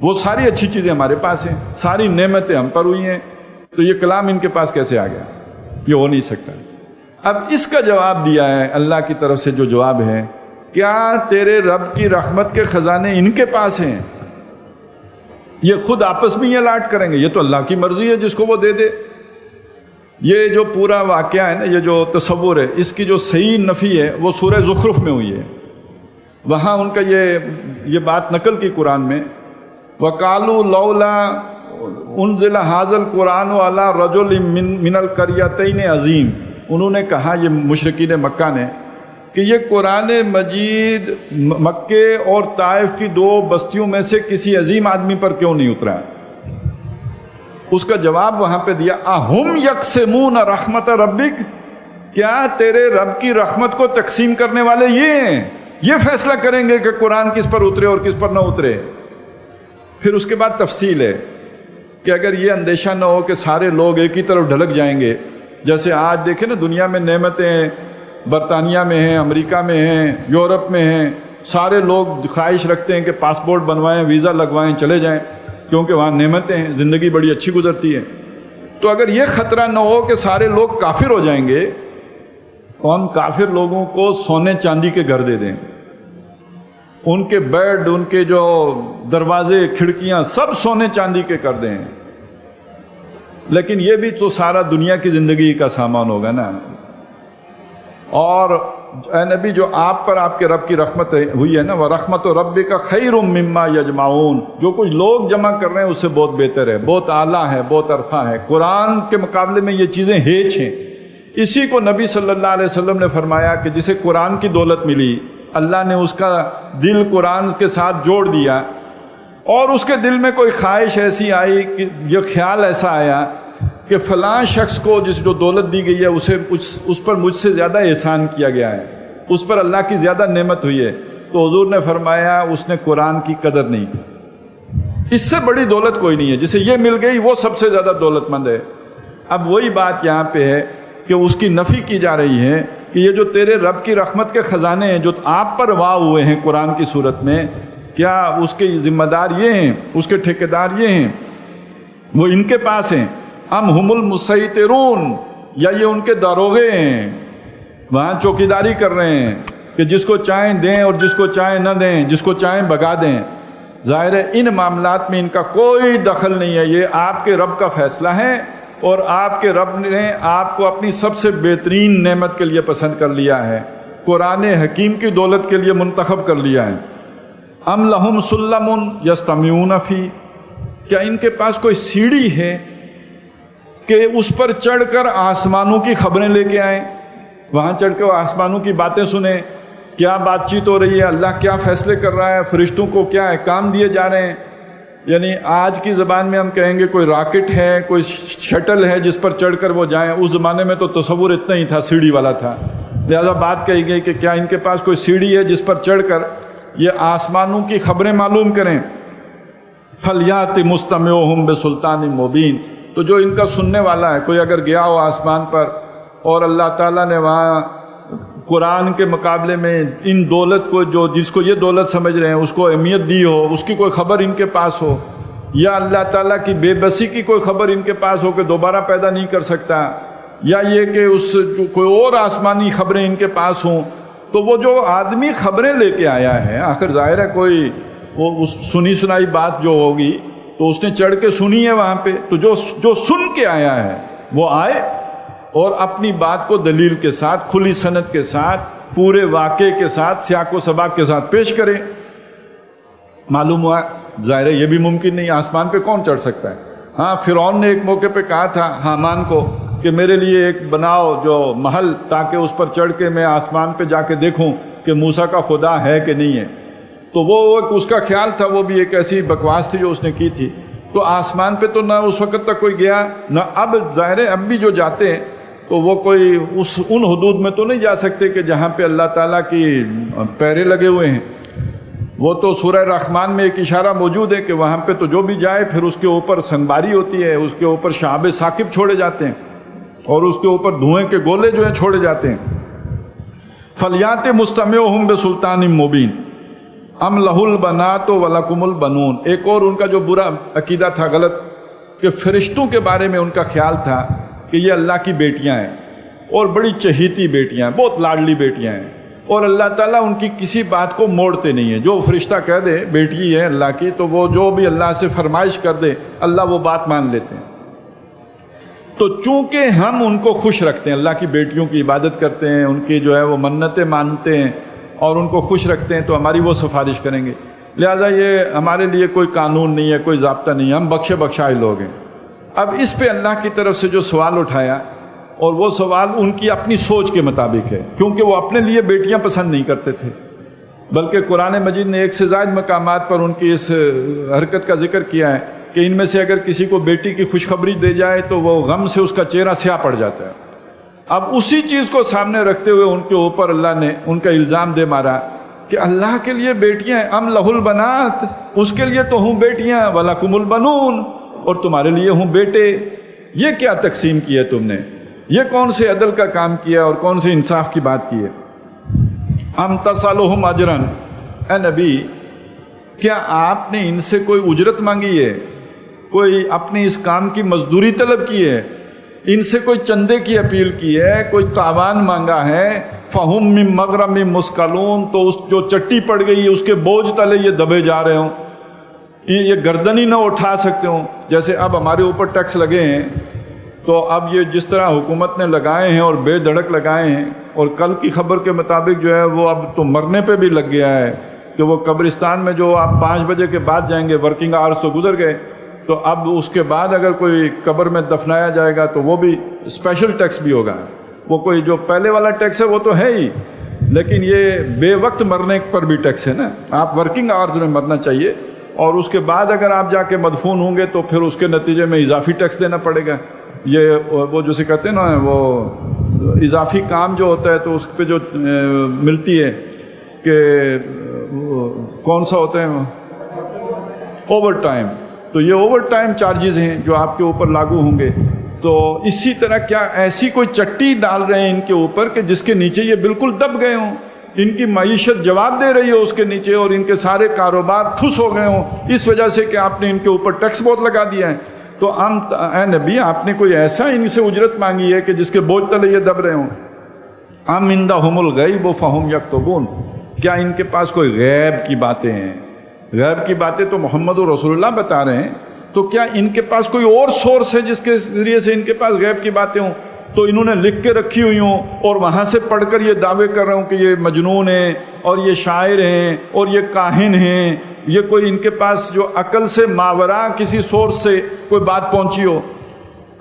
وہ ساری اچھی چیزیں ہمارے پاس ہیں, ساری نعمتیں ہم پر ہوئی ہیں, تو یہ کلام ان کے پاس کیسے آ گیا؟ یہ ہو نہیں سکتا. اب اس کا جواب دیا ہے اللہ کی طرف سے, جو جواب ہے کیا تیرے رب کی رحمت کے خزانے ان کے پاس ہیں؟ یہ خود آپس میں یہ الاٹ کریں گے، یہ تو اللہ کی مرضی ہے، جس کو وہ دے دے۔ یہ جو پورا واقعہ ہے نا، یہ جو تصور ہے، اس کی جو صحیح نفی ہے وہ سورہ زخرف میں ہوئی ہے۔ وہاں ان کا یہ بات نقل کی قرآن میں، وَقَالُوا لَوْلَا أُنزِلَ هَذَا الْقُرْآنُ عَلَىٰ رَجُلٍ مِّنَ الْقَرْيَتَيْنِ عَظِيمٍ۔ انہوں نے کہا، یہ مشرکین مکہ نے، کہ یہ قرآن مجید مکے اور طائف کی دو بستیوں میں سے کسی عظیم آدمی پر کیوں نہیں اترا؟ اس کا جواب وہاں پہ دیا، اَهُمْ يَقْسِمُونَ رَحْمَتَ رَبِّكَ، کیا تیرے رب کی رحمت کو تقسیم کرنے والے یہ ہیں؟ یہ فیصلہ کریں گے کہ قرآن کس پر اترے اور کس پر نہ اترے؟ پھر اس کے بعد تفصیل ہے کہ اگر یہ اندیشہ نہ ہو کہ سارے لوگ ایک ہی طرف ڈھلک جائیں گے، جیسے آج دیکھیں نا دنیا میں نعمتیں برطانیہ میں ہیں، امریکہ میں ہیں، یورپ میں ہیں، سارے لوگ خواہش رکھتے ہیں کہ پاسپورٹ بنوائیں، ویزا لگوائیں، چلے جائیں، کیونکہ وہاں نعمتیں ہیں، زندگی بڑی اچھی گزرتی ہے۔ تو اگر یہ خطرہ نہ ہو کہ سارے لوگ کافر ہو جائیں گے، تو ہم کافر لوگوں کو سونے چاندی کے گھر دے دیں، ان کے بیڈ، ان کے جو دروازے، کھڑکیاں سب سونے چاندی کے کر دیں۔ لیکن یہ بھی تو سارا دنیا کی زندگی کا سامان ہوگا نا۔ اور اے نبی، جو آپ پر آپ کے رب کی رحمت ہوئی ہے نا، وَرَحْمَتُ رَبِّكَ خَيْرٌ مِّمَّا يَجْمَعُونَ، جو کچھ لوگ جمع کر رہے ہیں اس سے بہت بہتر ہے، بہت اعلیٰ ہے، بہت عرفہ ہے۔ قرآن کے مقابلے میں یہ چیزیں ہیچ ہیں۔ اسی کو نبی صلی اللہ علیہ وسلم نے فرمایا کہ جسے قرآن کی دولت ملی، اللہ نے اس کا دل قرآن کے ساتھ جوڑ دیا، اور اس کے دل میں کوئی خواہش ایسی آئی کہ یہ خیال ایسا آیا کہ فلاں شخص کو جس جو دولت دی گئی ہے اس پر مجھ سے زیادہ احسان کیا گیا ہے، اس پر اللہ کی زیادہ نعمت ہوئی ہے، تو حضور نے فرمایا اس نے قرآن کی قدر نہیں کی۔ اس سے بڑی دولت کوئی نہیں ہے، جسے یہ مل گئی وہ سب سے زیادہ دولت مند ہے۔ اب وہی بات یہاں پہ ہے کہ اس کی نفی کی جا رہی ہے کہ یہ جو تیرے رب کی رحمت کے خزانے ہیں جو آپ پر واہ ہوئے ہیں قرآن کی صورت میں، کیا اس کے ذمہ دار یہ ہیں، اس کے ٹھیکیدار یہ ہیں، وہ ان کے پاس ہیں؟ ام ہم المسیطرون، یا یہ ان کے داروغے ہیں، وہاں چوکیداری کر رہے ہیں کہ جس کو چاہیں دیں اور جس کو چاہیں نہ دیں، جس کو چاہیں بگا دیں۔ ظاہر ہے ان معاملات میں ان کا کوئی دخل نہیں ہے، یہ آپ کے رب کا فیصلہ ہے، اور آپ کے رب نے آپ کو اپنی سب سے بہترین نعمت کے لیے پسند کر لیا ہے، قرآن حکیم کی دولت کے لیے منتخب کر لیا ہے۔ ام لہم سلم یستمعون فی، کیا ان کے پاس کوئی سیڑھی ہے کہ اس پر چڑھ کر آسمانوں کی خبریں لے کے آئیں، وہاں چڑھ کے آسمانوں کی باتیں سنیں، کیا بات چیت ہو رہی ہے، اللہ کیا فیصلے کر رہا ہے، فرشتوں کو کیا احکام دیے جا رہے ہیں؟ یعنی آج کی زبان میں ہم کہیں گے کوئی راکٹ ہے، کوئی شٹل ہے جس پر چڑھ کر وہ جائیں۔ اس زمانے میں تو تصور اتنا ہی تھا، سیڑھی والا تھا، لہذا بات کہی گئی کہ کیا ان کے پاس کوئی سیڑھی ہے جس پر چڑھ کر یہ آسمانوں کی خبریں معلوم کریں؟ فَلْيَأْتِ مُسْتَمِعُهُمْ بِسُلْطَانٍ مُبِينٍ، تو جو ان کا سننے والا ہے، کوئی اگر گیا ہو آسمان پر اور اللہ تعالیٰ نے وہاں قرآن کے مقابلے میں ان دولت کو، جو جس کو یہ دولت سمجھ رہے ہیں، اس کو اہمیت دی ہو، اس کی کوئی خبر ان کے پاس ہو، یا اللہ تعالیٰ کی بے بسی کی کوئی خبر ان کے پاس ہو کہ دوبارہ پیدا نہیں کر سکتا، یا یہ کہ کوئی اور آسمانی خبریں ان کے پاس ہوں، تو وہ جو آدمی خبریں لے کے آیا ہے، آخر ظاہر ہے کوئی وہ اس سنی سنائی بات جو ہوگی تو اس نے چڑھ کے سنی ہے وہاں پہ، تو جو سن کے آیا ہے وہ آئے اور اپنی بات کو دلیل کے ساتھ، کھلی سند کے ساتھ، پورے واقعے کے ساتھ، سیاق و سباق کے ساتھ پیش کرے۔ معلوم ہوا ظاہر ہے یہ بھی ممکن نہیں، آسمان پہ کون چڑھ سکتا ہے؟ ہاں، فرعون نے ایک موقع پہ کہا تھا حامان کو کہ میرے لیے ایک بناؤ جو محل، تاکہ اس پر چڑھ کے میں آسمان پہ جا کے دیکھوں کہ موسیٰ کا خدا ہے کہ نہیں ہے۔ تو وہ ایک اس کا خیال تھا، وہ بھی ایک ایسی بکواس تھی جو اس نے کی تھی۔ تو آسمان پہ تو نہ اس وقت تک کوئی گیا، نہ اب ظاہر ہے اب بھی جو جاتے ہیں تو وہ کوئی ان حدود میں تو نہیں جا سکتے کہ جہاں پہ اللہ تعالیٰ کی پیرے لگے ہوئے ہیں۔ وہ تو سورہ رحمان میں ایک اشارہ موجود ہے کہ وہاں پہ تو جو بھی جائے پھر اس کے اوپر سنگباری ہوتی ہے، اس کے اوپر شہاب ثاقب چھوڑے جاتے ہیں، اور اس کے اوپر دھوئیں کے گولے جو ہیں چھوڑے جاتے ہیں۔ فَلْيَأْتِ مُسْتَمِعُهُمْ بِسُلْطَانٍ مُبِينٍ ام لہ البنات ولکم البنون۔ ایک اور ان کا جو برا عقیدہ تھا، غلط، کہ فرشتوں کے بارے میں ان کا خیال تھا کہ یہ اللہ کی بیٹیاں ہیں، اور بڑی چہیتی بیٹیاں ہیں، بہت لاڈلی بیٹیاں ہیں، اور اللہ تعالیٰ ان کی کسی بات کو موڑتے نہیں ہیں. جو فرشتہ کہہ دے بیٹی ہے اللہ کی تو وہ جو بھی اللہ سے فرمائش کر دے اللہ وہ بات مان لیتے ہیں. تو چونکہ ہم ان کو خوش رکھتے ہیں, اللہ کی بیٹیوں کی عبادت کرتے ہیں, ان کی جو ہے وہ منتیں مانتے ہیں اور ان کو خوش رکھتے ہیں, تو ہماری وہ سفارش کریں گے. لہٰذا یہ ہمارے لیے کوئی قانون نہیں ہے, کوئی ضابطہ نہیں ہے, ہم بخشے بخشائے لوگ ہیں. اب اس پہ اللہ کی طرف سے جو سوال اٹھایا, اور وہ سوال ان کی اپنی سوچ کے مطابق ہے, کیونکہ وہ اپنے لیے بیٹیاں پسند نہیں کرتے تھے, بلکہ قرآن مجید نے ایک سے زائد مقامات پر ان کی اس حرکت کا ذکر کیا ہے کہ ان میں سے اگر کسی کو بیٹی کی خوشخبری دے جائے تو وہ غم سے اس کا چہرہ سیاہ پڑ جاتا ہے. اب اسی چیز کو سامنے رکھتے ہوئے ان کے اوپر اللہ نے ان کا الزام دے مارا کہ اللہ کے لیے بیٹیاں ہیں, ام لہ البنات, اس کے لیے تو ہوں بیٹیاں, ولکم البنون, اور تمہارے لیے ہوں بیٹے. یہ کیا تقسیم کی ہے تم نے, یہ کون سے عدل کا کام کیا اور کون سے انصاف کی بات کی ہے. ام تسألہم اجرا, اے نبی کیا آپ نے ان سے کوئی اجرت مانگی ہے, کوئی اپنی اس کام کی مزدوری طلب کی ہے, ان سے کوئی چندے کی اپیل کی ہے, کوئی تاوان مانگا ہے. فہم من مغرم مثقلون, تو اس جو چٹی پڑ گئی ہے اس کے بوجھ تلے یہ دبے جا رہے ہوں, یہ گردن ہی نہ اٹھا سکتے ہوں. جیسے اب ہمارے اوپر ٹیکس لگے ہیں تو اب یہ جس طرح حکومت نے لگائے ہیں اور بے دھڑک لگائے ہیں, اور کل کی خبر کے مطابق جو ہے وہ اب تو مرنے پہ بھی لگ گیا ہے کہ وہ قبرستان میں جو آپ 5 بجے کے بعد جائیں گے, ورکنگ آورس تو گزر گئے, تو اب اس کے بعد اگر کوئی قبر میں دفنایا جائے گا تو وہ بھی اسپیشل ٹیکس بھی ہوگا. وہ کوئی جو پہلے والا ٹیکس ہے وہ تو ہے ہی, لیکن یہ بے وقت مرنے پر بھی ٹیکس ہے نا. آپ ورکنگ آورز میں مرنا چاہیے, اور اس کے بعد اگر آپ جا کے مدفون ہوں گے تو پھر اس کے نتیجے میں اضافی ٹیکس دینا پڑے گا. یہ وہ جسے کہتے ہیں نا وہ اضافی کام جو ہوتا ہے تو اس پہ جو ملتی ہے کہ کون سا ہوتا ہے اوور ٹائم, تو یہ اوور ٹائم چارجز ہیں جو آپ کے اوپر لاگو ہوں گے. تو اسی طرح کیا ایسی کوئی چٹی ڈال رہے ہیں ان کے اوپر کہ جس کے نیچے یہ بالکل دب گئے ہوں, ان کی معیشت جواب دے رہی ہو اس کے نیچے, اور ان کے سارے کاروبار ٹھس ہو گئے ہوں اس وجہ سے کہ آپ نے ان کے اوپر ٹیکس بہت لگا دیا ہے. تو اے نبی آپ نے کوئی ایسا ان سے اجرت مانگی ہے کہ جس کے بوجھ تلے یہ دب رہے ہوں. ام عندہم الغیب فہم یکتبون, کیا ان کے پاس کوئی غیب کی باتیں ہیں, غیب کی باتیں تو محمد رسول اللہ بتا رہے ہیں, تو کیا ان کے پاس کوئی اور سورس ہے جس کے ذریعے سے ان کے پاس غیب کی باتیں ہوں, تو انہوں نے لکھ کے رکھی ہوئی ہوں اور وہاں سے پڑھ کر یہ دعوے کر رہے ہوں کہ یہ مجنون ہیں اور یہ شاعر ہیں اور یہ کاہن ہیں, یہ کوئی ان کے پاس جو عقل سے ماورا کسی سورس سے کوئی بات پہنچی ہو.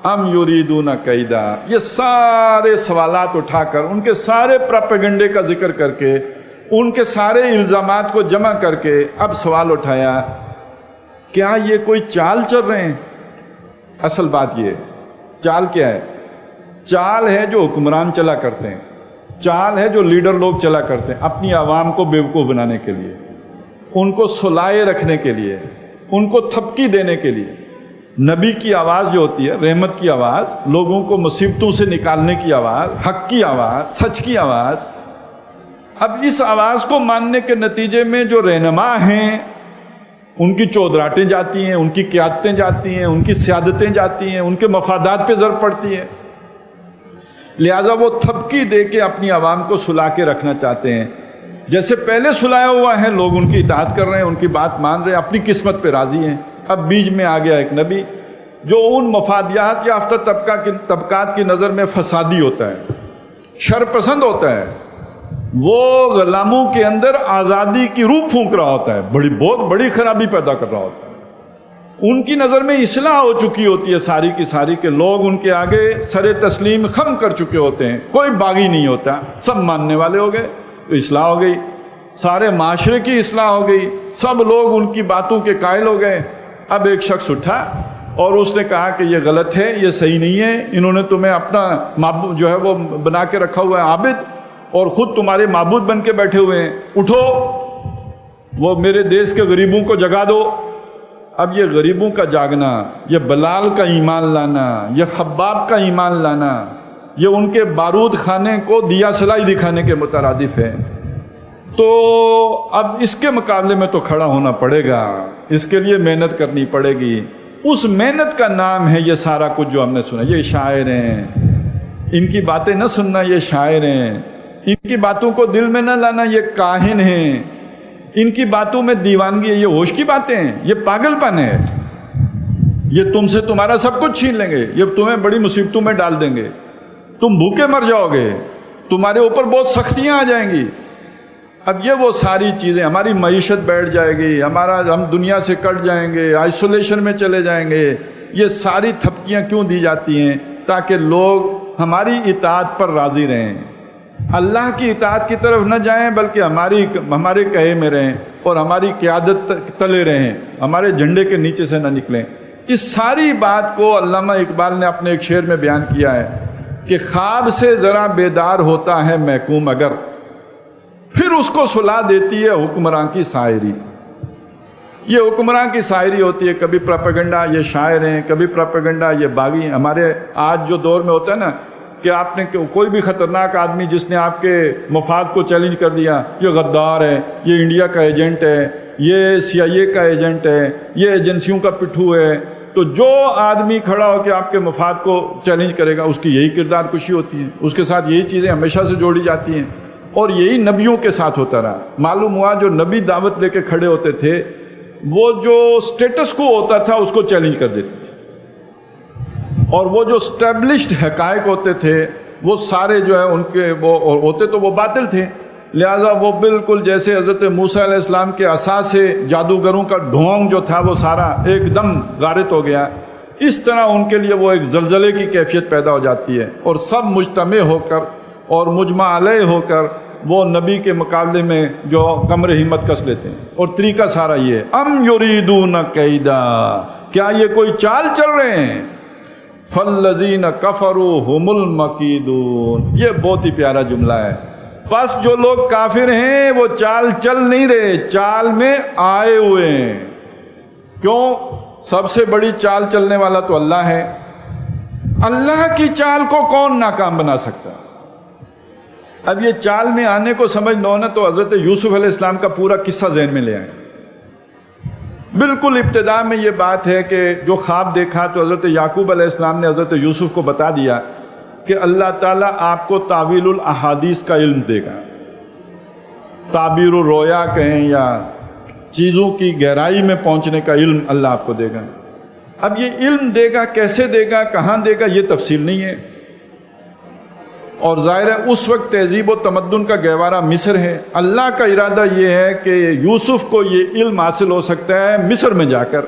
ام یریدون کیدا, یہ سارے سوالات اٹھا کر ان کے سارے پراپیگنڈے کا ذکر کر کے ان کے سارے الزامات کو جمع کر کے اب سوال اٹھایا کیا یہ کوئی چال چل رہے ہیں. اصل بات یہ چال کیا ہے, چال ہے جو حکمران چلا کرتے ہیں, چال ہے جو لیڈر لوگ چلا کرتے ہیں اپنی عوام کو بیوقوف بنانے کے لیے, ان کو سلائے رکھنے کے لیے, ان کو تھپکی دینے کے لیے. نبی کی آواز جو ہوتی ہے, رحمت کی آواز, لوگوں کو مصیبتوں سے نکالنے کی آواز, حق کی آواز, سچ کی آواز, اب اس آواز کو ماننے کے نتیجے میں جو رہنما ہیں ان کی چودراہٹیں جاتی ہیں, ان کی قیادتیں جاتی ہیں, ان کی سیادتیں جاتی ہیں, ان کے مفادات پہ ضرب پڑتی ہے. لہٰذا وہ تھپکی دے کے اپنی عوام کو سلا کے رکھنا چاہتے ہیں. جیسے پہلے سلایا ہوا ہے, لوگ ان کی اطاعت کر رہے ہیں, ان کی بات مان رہے ہیں, اپنی قسمت پہ راضی ہیں. اب بیچ میں آ گیا ایک نبی جو ان مفادیات یافتہ طبقات کی نظر میں فسادی ہوتا ہے, شر پسند ہوتا ہے, وہ غلاموں کے اندر آزادی کی روح پھونک رہا ہوتا ہے, بہت بڑی خرابی پیدا کر رہا ہوتا ہے. ان کی نظر میں اصلاح ہو چکی ہوتی ہے ساری کی ساری, کہ لوگ ان کے آگے سر تسلیم خم کر چکے ہوتے ہیں, کوئی باغی نہیں ہوتا, سب ماننے والے ہو گئے, تو اصلاح ہو گئی, سارے معاشرے کی اصلاح ہو گئی, سب لوگ ان کی باتوں کے قائل ہو گئے. اب ایک شخص اٹھا اور اس نے کہا کہ یہ غلط ہے, یہ صحیح نہیں ہے, انہوں نے تمہیں اپنا معبود جو ہے وہ بنا کے رکھا ہوا ہے عابد, اور خود تمہارے معبود بن کے بیٹھے ہوئے ہیں, اٹھو وہ میرے دیش کے غریبوں کو جگا دو. اب یہ غریبوں کا جاگنا, یہ بلال کا ایمان لانا, یہ خباب کا ایمان لانا, یہ ان کے بارود خانے کو دیا سلائی دکھانے کے مترادف ہے. تو اب اس کے مقابلے میں تو کھڑا ہونا پڑے گا, اس کے لیے محنت کرنی پڑے گی. اس محنت کا نام ہے یہ سارا کچھ جو ہم نے سنا. یہ شاعر ہیں, ان کی باتیں نہ سننا, یہ شاعر ہیں, ان کی باتوں کو دل میں نہ لانا، یہ کاہن ہیں، ان کی باتوں میں دیوانگی ہے، یہ ہوش کی باتیں ہیں، یہ پاگل پن ہے، یہ تم سے تمہارا سب کچھ چھین لیں گے، یہ تمہیں بڑی مصیبتوں میں ڈال دیں گے، تم بھوکے مر جاؤ گے، تمہارے اوپر بہت سختیاں آ جائیں گی۔ اب یہ وہ ساری چیزیں، ہماری معیشت بیٹھ جائے گی، ہم دنیا سے کٹ جائیں گے، آئسولیشن میں چلے جائیں گے، یہ ساری تھپکیاں کیوں دی جاتی ہیں؟ تاکہ لوگ ہماری اطاعت پر راضی رہیں، اللہ کی اطاعت کی طرف نہ جائیں، بلکہ ہمارے کہے میں رہیں اور ہماری قیادت تلے رہیں، ہمارے جھنڈے کے نیچے سے نہ نکلیں۔ اس ساری بات کو علامہ اقبال نے اپنے ایک شعر میں بیان کیا ہے کہ خواب سے ذرا بیدار ہوتا ہے محکوم اگر، پھر اس کو سلا دیتی ہے حکمراں کی شاعری۔ یہ حکمراں کی شاعری ہوتی ہے، کبھی پروپیگنڈا یہ شاعر ہیں، کبھی پروپیگنڈا یہ باغی ہیں۔ ہمارے آج جو دور میں ہوتا ہے نا کہ آپ نے کوئی بھی خطرناک آدمی جس نے آپ کے مفاد کو چیلنج کر دیا، یہ غدار ہے، یہ انڈیا کا ایجنٹ ہے، یہ CIA کا ایجنٹ ہے، یہ ایجنسیوں کا پٹھو ہے، تو جو آدمی کھڑا ہو کے آپ کے مفاد کو چیلنج کرے گا اس کی یہی کردار کشی ہوتی ہے، اس کے ساتھ یہی چیزیں ہمیشہ سے جوڑی جاتی ہیں، اور یہی نبیوں کے ساتھ ہوتا رہا۔ معلوم ہوا جو نبی دعوت لے کے کھڑے ہوتے تھے وہ جو سٹیٹس کو ہوتا تھا اس کو چیلنج کر دیتے تھے، اور وہ جو اسٹیبلشڈ حقائق ہوتے تھے وہ سارے جو ہے ان کے وہ ہوتے تو وہ باطل تھے، لہذا وہ بالکل جیسے حضرت موسیٰ علیہ السلام کے عصا سے جادوگروں کا ڈھونگ جو تھا وہ سارا ایک دم غارت ہو گیا، اس طرح ان کے لیے وہ ایک زلزلے کی کیفیت پیدا ہو جاتی ہے، اور سب مجتمع ہو کر اور مجمع علیہ ہو کر وہ نبی کے مقابلے میں جو کمر ہمت کس لیتے ہیں۔ اور طریقہ سارا یہ ہے، ام یریدون کیدا، کیا یہ کوئی چال چل رہے ہیں؟ فالذین کفروا هم المکیدون، یہ بہت ہی پیارا جملہ ہے۔ بس جو لوگ کافر ہیں وہ چال چل نہیں رہے، چال میں آئے ہوئے ہیں۔ کیوں؟ سب سے بڑی چال چلنے والا تو اللہ ہے، اللہ کی چال کو کون ناکام بنا سکتا؟ اب یہ چال میں آنے کو سمجھ نہ ہونا تو حضرت یوسف علیہ السلام کا پورا قصہ ذہن میں لے آئیں۔ بالکل ابتدا میں یہ بات ہے کہ جو خواب دیکھا تو حضرت یعقوب علیہ السلام نے حضرت یوسف کو بتا دیا کہ اللہ تعالیٰ آپ کو تعویل الاحادیث کا علم دے گا، تعبیر الرؤیا کہیں یا چیزوں کی گہرائی میں پہنچنے کا علم اللہ آپ کو دے گا۔ اب یہ علم دے گا، کیسے دے گا، کہاں دے گا، یہ تفصیل نہیں ہے، اور ظاہر ہے اس وقت تہذیب و تمدن کا گہوارہ مصر ہے۔ اللہ کا ارادہ یہ ہے کہ یوسف کو یہ علم حاصل ہو سکتا ہے مصر میں جا کر،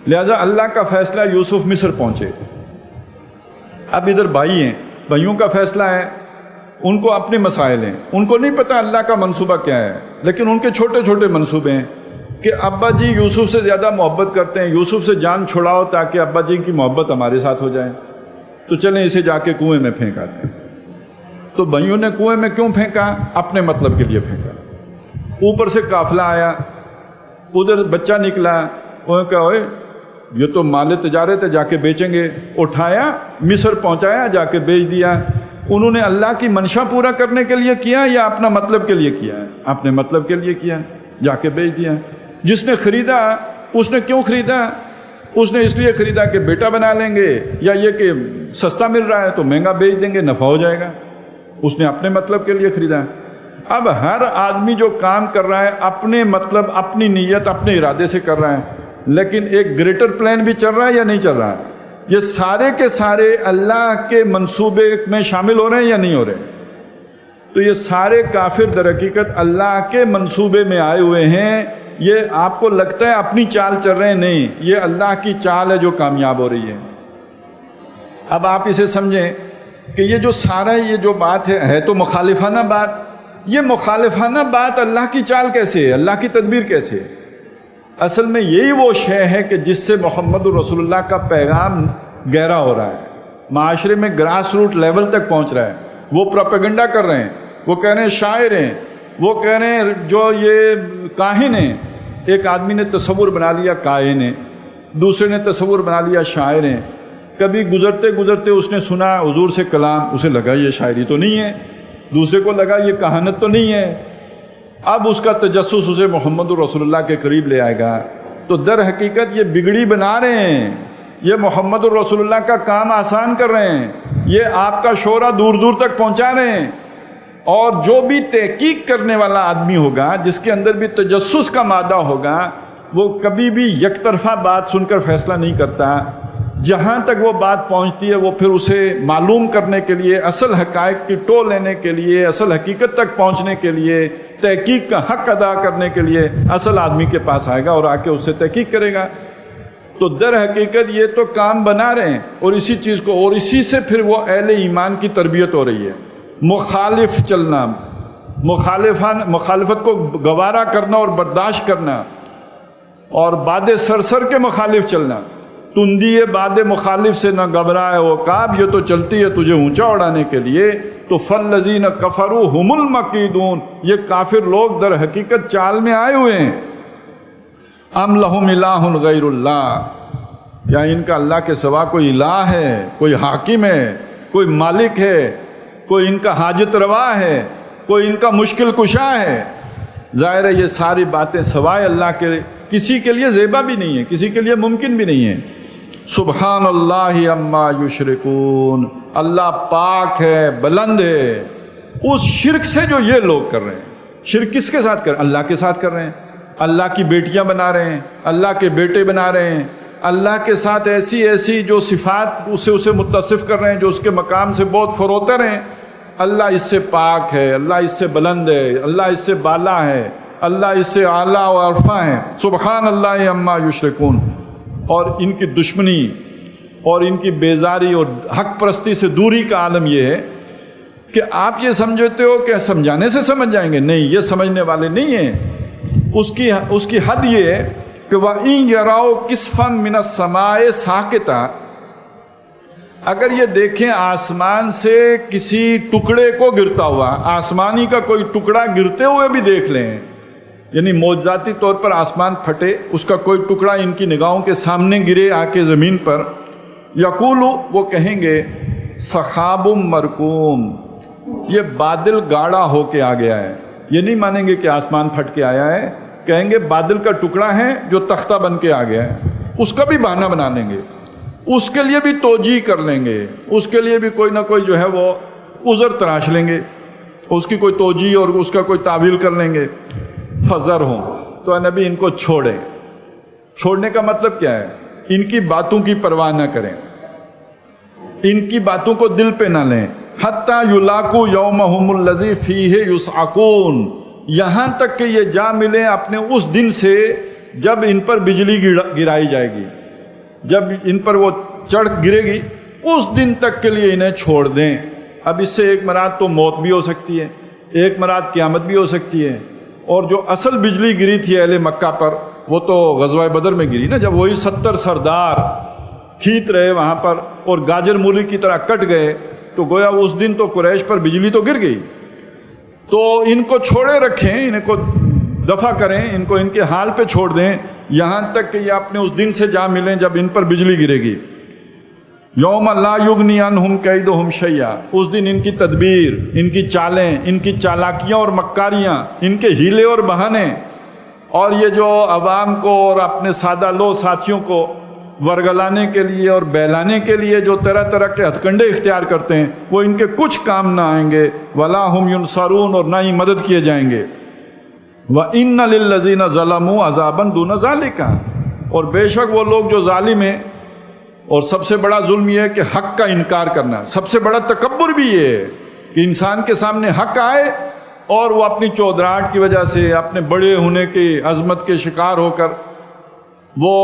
لہذا اللہ کا فیصلہ یوسف مصر پہنچے۔ اب ادھر بھائی ہیں، بھائیوں کا فیصلہ ہے، ان کو اپنے مسائل ہیں، ان کو نہیں پتہ اللہ کا منصوبہ کیا ہے، لیکن ان کے چھوٹے چھوٹے منصوبے ہیں کہ ابا جی یوسف سے زیادہ محبت کرتے ہیں، یوسف سے جان چھڑاؤ تاکہ ابا جی کی محبت ہمارے ساتھ ہو جائے، تو چلیں اسے جا کے کنویں میں پھینک آتے ہیں۔ تو بھائیوں نے کنویں میں کیوں پھینکا؟ اپنے مطلب کے لیے پھینکا۔ اوپر سے قافلہ آیا، ادھر بچہ نکلا، وہ کہا اوئے یہ تو مال تجارت ہے، جا کے بیچیں گے، اٹھایا مصر پہنچایا، جا کے بیچ دیا۔ انہوں نے اللہ کی منشا پورا کرنے کے لیے کیا یا اپنا مطلب کے لیے کیا؟ اپنے مطلب کے لیے کیا، جا کے بیچ دیا۔ جس نے خریدا اس نے کیوں خریدا؟ اس نے اس لیے خریدا کہ بیٹا بنا لیں گے، یا یہ کہ سستا مل رہا ہے تو مہنگا بیچ دیں گے، نفع ہو جائے گا، اس نے اپنے مطلب کے لیے خریدا۔ اب ہر آدمی جو کام کر رہا ہے اپنے مطلب، اپنی نیت، اپنے ارادے سے کر رہا ہے، لیکن ایک گریٹر پلان بھی چل رہا ہے یا نہیں چل رہا ہے؟ یہ سارے کے سارے اللہ کے منصوبے میں شامل ہو رہے ہیں یا نہیں ہو رہے ہیں؟ تو یہ سارے کافر در حقیقت اللہ کے منصوبے میں آئے ہوئے ہیں۔ یہ آپ کو لگتا ہے اپنی چال چل رہے ہیں، نہیں، یہ اللہ کی چال ہے جو کامیاب ہو رہی ہے۔ اب آپ اسے سمجھیں کہ یہ جو سارا یہ جو بات ہے تو مخالفانہ بات، یہ مخالفانہ بات اللہ کی چال کیسے ہے، اللہ کی تدبیر کیسے ہے؟ اصل میں یہی وہ شے ہے کہ جس سے محمد رسول اللہ کا پیغام گہرا ہو رہا ہے، معاشرے میں گراس روٹ لیول تک پہنچ رہا ہے۔ وہ پروپیگنڈا کر رہے ہیں، وہ کہہ رہے ہیں شاعر ہیں، وہ کہہ رہے ہیں جو یہ کاہن ہیں۔ ایک آدمی نے تصور بنا لیا کاہن ہے، دوسرے نے تصور بنا لیا شاعر ہیں۔ کبھی گزرتے گزرتے اس نے سنا حضور سے کلام، اسے لگا یہ شاعری تو نہیں ہے، دوسرے کو لگا یہ کہانت تو نہیں ہے۔ اب اس کا تجسس اسے محمد رسول اللہ کے قریب لے آئے گا، تو در حقیقت یہ بگڑی بنا رہے ہیں، یہ محمد الرسول اللہ کا کام آسان کر رہے ہیں، یہ آپ کا شعرا دور دور تک پہنچا رہے ہیں۔ اور جو بھی تحقیق کرنے والا آدمی ہوگا، جس کے اندر بھی تجسس کا مادہ ہوگا، وہ کبھی بھی یک طرفہ بات سن کر فیصلہ نہیں کرتا۔ جہاں تک وہ بات پہنچتی ہے وہ پھر اسے معلوم کرنے کے لیے، اصل حقائق کی ٹو لینے کے لیے، اصل حقیقت تک پہنچنے کے لیے، تحقیق کا حق ادا کرنے کے لیے اصل آدمی کے پاس آئے گا اور آ کے اس سے تحقیق کرے گا۔ تو در حقیقت یہ تو کام بنا رہے ہیں، اور اسی چیز کو، اور اسی سے پھر وہ اہل ایمان کی تربیت ہو رہی ہے۔ مخالف چلنا، مخالفت کو گوارا کرنا اور برداشت کرنا، اور باد سرسر کے مخالف چلنا۔ تندی باد مخالف سے نہ گھبرائے وہ کعب، یہ تو چلتی ہے تجھے اونچا اڑانے کے لیے۔ تو فالذین کفروا هم المکیدون، یہ کافر لوگ در حقیقت چال میں آئے ہوئے ہیں۔ ام لہم الہ غیر اللہ، یا ان کا اللہ کے سوا کوئی الہ ہے، کوئی حاکم ہے، کوئی مالک ہے، کوئی ان کا حاجت روا ہے، کوئی ان کا مشکل کشا ہے۔ ظاہر ہے یہ ساری باتیں سوائے اللہ کے کسی کے لیے زیبا بھی نہیں ہے، کسی کے لیے ممکن بھی نہیں ہے۔ سبحان اللہ عما یشرکون، اللہ پاک ہے، بلند ہے اس شرک سے جو یہ لوگ کر رہے ہیں۔ شرک کس کے ساتھ کر رہے ہیں؟ اللہ کے ساتھ کر رہے ہیں۔ اللہ کی بیٹیاں بنا رہے ہیں، اللہ کے بیٹے بنا رہے ہیں، اللہ کے ساتھ ایسی ایسی جو صفات اسے متصف کر رہے ہیں جو اس کے مقام سے بہت فروتر ہیں۔ اللہ اس سے پاک ہے، اللہ اس سے بلند ہے، اللہ اس سے بالا ہے، اللہ اس سے اعلیٰ و عرفہ ہے۔ سبحان اللہ عما یشرکون۔ اور ان کی دشمنی اور ان کی بیزاری اور حق پرستی سے دوری کا عالم یہ ہے کہ آپ یہ سمجھتے ہو کہ سمجھانے سے سمجھ جائیں گے، نہیں، یہ سمجھنے والے نہیں ہیں۔ اس کی حد یہ ہے کہ وَإِن يَرَوْا كِسْفًا مِّنَ السَّمَاءِ سَاقِطًا، اگر یہ دیکھیں آسمان سے کسی ٹکڑے کو گرتا ہوا، آسمانی کا کوئی ٹکڑا گرتے ہوئے بھی دیکھ لیں، یعنی معجزاتی طور پر آسمان پھٹے، اس کا کوئی ٹکڑا ان کی نگاہوں کے سامنے گرے آ کے زمین پر، یقولو، وہ کہیں گے سحاب مرکوم، یہ بادل گاڑا ہو کے آ گیا ہے۔ یہ نہیں مانیں گے کہ آسمان پھٹ کے آیا ہے، کہیں گے بادل کا ٹکڑا ہے جو تختہ بن کے آ گیا ہے۔ اس کا بھی بہانہ بنا لیں گے، اس کے لیے بھی توجیہ کر لیں گے، اس کے لیے بھی کوئی نہ کوئی جو ہے وہ عذر تراش لیں گے، اس کی کوئی توجیہ اور اس کا کوئی تعویل کر لیں گے۔ فذر ہوں، تو اے نبی ان کو چھوڑیں۔ چھوڑنے کا مطلب کیا ہے؟ ان کی باتوں کی پرواہ نہ کریں، ان کی باتوں کو دل پہ نہ لیں۔ حتیٰ یلاقوا یومہم الذی فیہ یصعقون، یہاں تک کہ یہ جا ملیں اپنے اس دن سے جب ان پر بجلی گرائی جائے گی، جب ان پر وہ چڑھ گرے گی، اس دن تک کے لیے انہیں چھوڑ دیں۔ اب اس سے ایک مراد تو موت بھی ہو سکتی ہے، ایک مراد قیامت بھی ہو سکتی ہے۔ اور جو اصل بجلی گری تھی اہل مکہ پر، وہ تو غزوہ بدر میں گری نا، جب وہی 70 سردار کھینچ رہے وہاں پر اور گاجر مولی کی طرح کٹ گئے، تو گویا اس دن تو قریش پر بجلی تو گر گئی۔ تو ان کو چھوڑے رکھیں، ان کو دفع کریں، ان کو ان کے حال پہ چھوڑ دیں یہاں تک کہ یہ اپنے اس دن سے جا ملیں جب ان پر بجلی گرے گی۔ یوم لا یغنی عنہم کیدہم شیئا، اس دن ان کی تدبیر، ان کی چالیں، ان کی چالاکیاں اور مکاریاں، ان کے ہیلے اور بہانے، اور یہ جو عوام کو اور اپنے سادہ لو ساتھیوں کو ورگلانے کے لیے اور بہلانے کے لیے جو طرح طرح کے ہتھ کنڈے اختیار کرتے ہیں، وہ ان کے کچھ کام نہ آئیں گے۔ ولا ہم ینصرون، اور نہ ہی مدد کیے جائیں گے۔ وَإِنَّ لِلَّذِينَ ظَلَمُوا عَذَابًا دُونَ ذَلِكَ، اور بے شک وہ لوگ جو ظالم ہیں، اور سب سے بڑا ظلم یہ ہے کہ حق کا انکار کرنا، سب سے بڑا تکبر بھی یہ ہے کہ انسان کے سامنے حق آئے اور وہ اپنی چودراہٹ کی وجہ سے، اپنے بڑے ہونے کی عظمت کے شکار ہو کر، وہ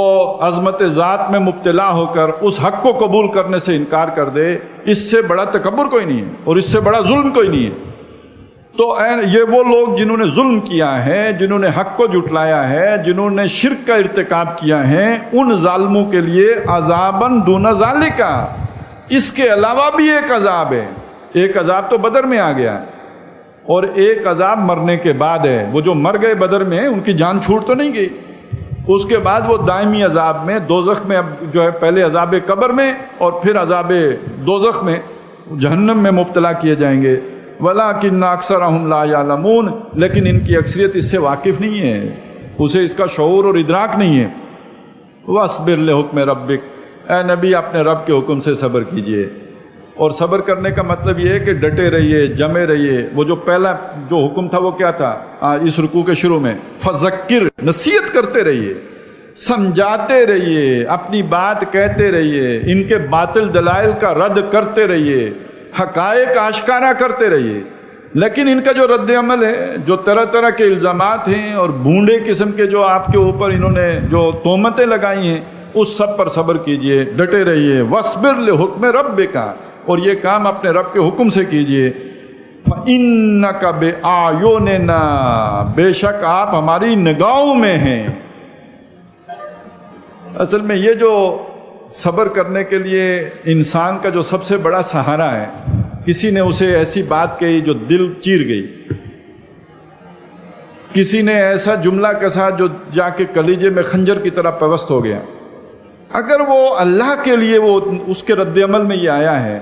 عظمت ذات میں مبتلا ہو کر اس حق کو قبول کرنے سے انکار کر دے، اس سے بڑا تکبر کوئی نہیں ہے اور اس سے بڑا ظلم کوئی نہیں ہے۔ تو یہ وہ لوگ جنہوں نے ظلم کیا ہے، جنہوں نے حق کو جھٹلایا ہے، جنہوں نے شرک کا ارتکاب کیا ہے، ان ظالموں کے لیے عذاباً دون ذالک، اس کے علاوہ بھی ایک عذاب ہے۔ ایک عذاب تو بدر میں آ گیا اور ایک عذاب مرنے کے بعد ہے۔ وہ جو مر گئے بدر میں ان کی جان چھوٹ تو نہیں گئی، اس کے بعد وہ دائمی عذاب میں دوزخ میں، اب جو ہے پہلے عذاب قبر میں اور پھر عذاب دوزخ میں، جہنم میں مبتلا کیے جائیں گے۔ وَلَٰكِنَّ أَكْثَرَهُمْ لَا يَعْلَمُونَ، لیکن ان کی اکثریت اس سے واقف نہیں ہے، اسے اس کا شعور اور ادراک نہیں ہے۔ وَاصْبِرْ لِحُکْمِ رَبِّكَ، اے نبی اپنے رب کے حکم سے صبر کیجئے. اور صبر کرنے کا مطلب یہ ہے کہ ڈٹے رہیے، جمے رہیے. وہ جو پہلا جو حکم تھا وہ کیا تھا اس رکوع کے شروع میں؟ فذکر، نصیحت کرتے رہیے، سمجھاتے رہیے، اپنی بات کہتے رہیے، ان کے باطل دلائل کا رد کرتے رہیے، حقائق آشکارا کرتے رہیے. لیکن ان کا جو رد عمل ہے، جو طرح طرح کے الزامات ہیں اور بھونڈے قسم کے جو آپ کے اوپر انہوں نے جو تہمتیں لگائی ہیں، اس سب پر صبر کیجئے، ڈٹے رہیے. وَاصْبِرْ لِحُکْمِ رَبِّکَ، اور یہ کام اپنے رب کے حکم سے کیجئے. فَإِنَّكَ بِأَعْيُنِنَا، بے شک آپ ہماری نگاہوں میں ہیں. اصل میں یہ جو صبر کرنے کے لیے انسان کا جو سب سے بڑا سہارا ہے، کسی نے اسے ایسی بات کہی جو دل چیر گئی، کسی نے ایسا جملہ کسا جو جا کے کلیجے میں خنجر کی طرح پیوست ہو گیا. اگر وہ اللہ کے لیے وہ اس کے رد عمل میں یہ آیا ہے،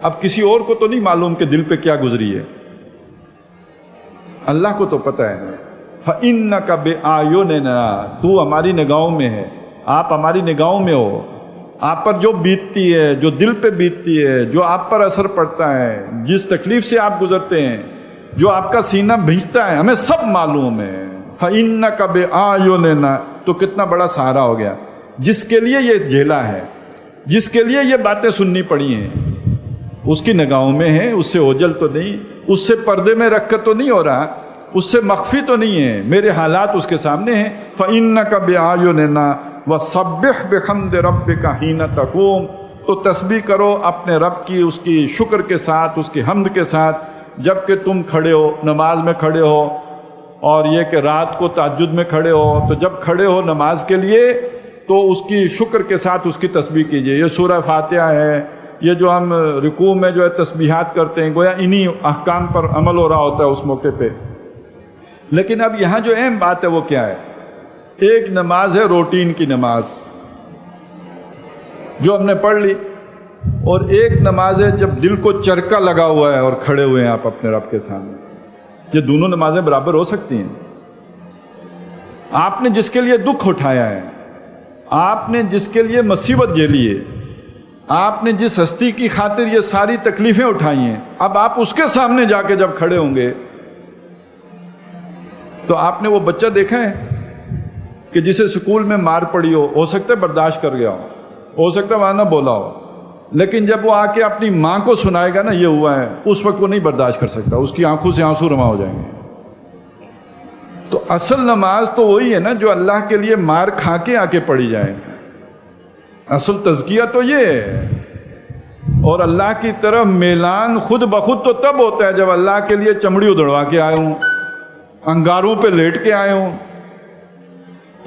اب کسی اور کو تو نہیں معلوم کہ دل پہ کیا گزری ہے، اللہ کو تو پتہ ہے. فَإِنَّكَ بِأَعْيُنِنَا، تو ہماری نگاہوں میں ہے، آپ ہماری نگاہوں میں ہو. آپ پر جو بیتتی ہے، جو دل پہ بیتتی ہے، جو آپ پر اثر پڑتا ہے، جس تکلیف سے آپ گزرتے ہیں، جو آپ کا سینہ بھیجتا ہے، ہمیں سب معلوم ہے. فَإِنَّكَ بِأَعْيُنِنَا، تو کتنا بڑا سہارا ہو گیا. جس کے لیے یہ جھیلا ہے، جس کے لیے یہ باتیں سننی پڑی ہیں، اس کی نگاہوں میں ہے، اس سے اوجل تو نہیں، اس سے پردے میں رکھ کر تو نہیں ہو رہا، اس سے مخفی تو نہیں ہے. میرے حالات اس کے سامنے ہیں. فَإِنَّكَ بِأَعْيُنِنَا وَسَبِّحْ بِحَمْدِ رَبِّكَ حِينَ تَقُومُ، تو تسبیح کرو اپنے رب کی، اس کی شکر کے ساتھ، اس کی حمد کے ساتھ، جب کہ تم کھڑے ہو، نماز میں کھڑے ہو. اور یہ کہ رات کو تہجد میں کھڑے ہو، تو جب کھڑے ہو نماز کے لیے تو اس کی شکر کے ساتھ اس کی تسبیح کیجئے. یہ سورہ فاتحہ ہے. یہ جو ہم رکوع میں جو ہے تسبیحات کرتے ہیں، گویا انہی احکام پر عمل ہو رہا ہوتا ہے اس موقع پہ. لیکن اب یہاں جو اہم بات ہے وہ کیا ہے؟ ایک نماز ہے روٹین کی نماز جو ہم نے پڑھ لی، اور ایک نماز ہے جب دل کو چرکا لگا ہوا ہے اور کھڑے ہوئے ہیں آپ اپنے رب کے سامنے. یہ دونوں نمازیں برابر ہو سکتی ہیں؟ آپ نے جس کے لیے دکھ اٹھایا ہے، آپ نے جس کے لیے مصیبت جھیلی ہے، آپ نے جس ہستی کی خاطر یہ ساری تکلیفیں اٹھائی ہیں، اب آپ اس کے سامنے جا کے جب کھڑے ہوں گے تو آپ نے وہ بچہ دیکھا ہے کہ جسے سکول میں مار پڑی ہو سکتا ہے برداشت کر گیا ہو سکتا ہے وہاں نہ بولا ہو، لیکن جب وہ آ کے اپنی ماں کو سنائے گا نا یہ ہوا ہے، اس وقت وہ نہیں برداشت کر سکتا، اس کی آنکھوں سے آنسو رواں ہو جائیں گے. تو اصل نماز تو وہی ہے نا جو اللہ کے لیے مار کھا کے آ کے پڑھی جائے. اصل تزکیہ تو یہ ہے. اور اللہ کی طرف میلان خود بخود تو تب ہوتا ہے جب اللہ کے لیے چمڑی ادھڑوا کے آئے ہوں، انگاروں پہ لیٹ کے آئے ہوں.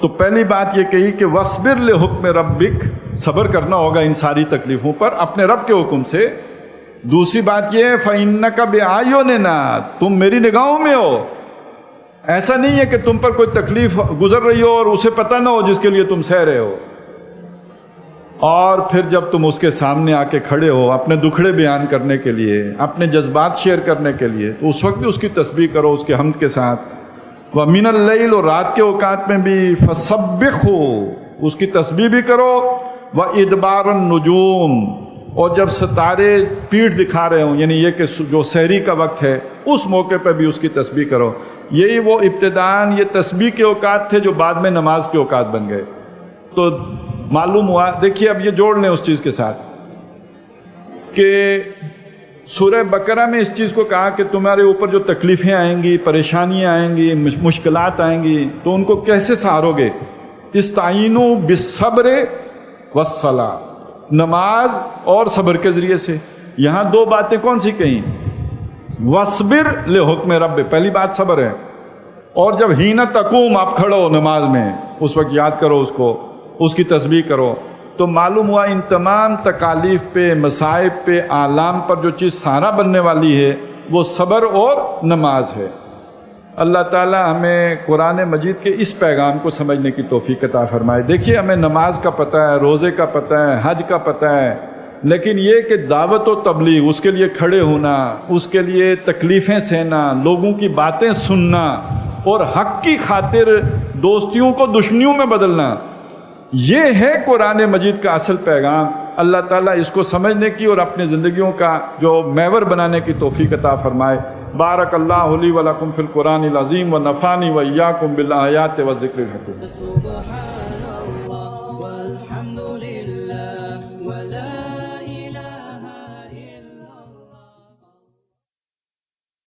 تو پہلی بات یہ کہی کہ وَاصْبِرْ لِحُکْمِ رَبِّکَ، صبر کرنا ہوگا ان ساری تکلیفوں پر اپنے رب کے حکم سے. دوسری بات یہ ہے فَإِنَّكَ بِأَعْيُنِنَا، تم میری نگاہوں میں ہو. ایسا نہیں ہے کہ تم پر کوئی تکلیف گزر رہی ہو اور اسے پتہ نہ ہو جس کے لیے تم سہ رہے ہو. اور پھر جب تم اس کے سامنے آ کے کھڑے ہو اپنے دکھڑے بیان کرنے کے لیے، اپنے جذبات شیئر کرنے کے لیے، تو اس وقت بھی اس کی تسبیح کرو اس کے حمد کے ساتھ. وَمِنَ اللَّيْلِ، اور رات کے اوقات میں بھی فَسَبِّحُ، اس کی تسبیح بھی کرو. وَإِدْبَارَ النُّجُومِ، اور جب ستارے پیٹھ دکھا رہے ہوں، یعنی یہ کہ جو سحری کا وقت ہے اس موقع پہ بھی اس کی تسبیح کرو. یہی وہ ابتداءً یہ تسبیح کے اوقات تھے جو بعد میں نماز کے اوقات بن گئے. تو معلوم ہوا، دیکھیے اب یہ جوڑ لیں اس چیز کے ساتھ کہ سورہ بقرہ میں اس چیز کو کہا کہ تمہارے اوپر جو تکلیفیں آئیں گی، پریشانیاں آئیں گی، مشکلات آئیں گی، تو ان کو کیسے سہارو گے؟ استعینوا بالصبر والصلاۃ، نماز اور صبر کے ذریعے سے. یہاں دو باتیں کون سی کہیں؟ وَاصْبِرْ لِحُکْمِ رَبِّ، پہلی بات صبر ہے. اور جب حین تقوم آپ کھڑو نماز میں، اس وقت یاد کرو اس کو، اس کی تسبیح کرو. تو معلوم ہوا ان تمام تکالیف پہ، مصائب پہ، آلام پر جو چیز سہارا بننے والی ہے وہ صبر اور نماز ہے. اللہ تعالی ہمیں قرآن مجید کے اس پیغام کو سمجھنے کی توفیق عطا فرمائے. دیکھیے ہمیں نماز کا پتہ ہے، روزے کا پتہ ہے، حج کا پتہ ہے، لیکن یہ کہ دعوت و تبلیغ، اس کے لیے کھڑے ہونا، اس کے لیے تکلیفیں سہنا، لوگوں کی باتیں سننا اور حق کی خاطر دوستیوں کو دشمنیوں میں بدلنا، یہ ہے قرآن مجید کا اصل پیغام. اللہ تعالیٰ اس کو سمجھنے کی اور اپنی زندگیوں کا جو محور بنانے کی توفیق عطا فرمائے. بارک اللہ لی و لکم فی القرآن العظیم و نفعنی و ایاکم بالآیات و ذکر الحکیم.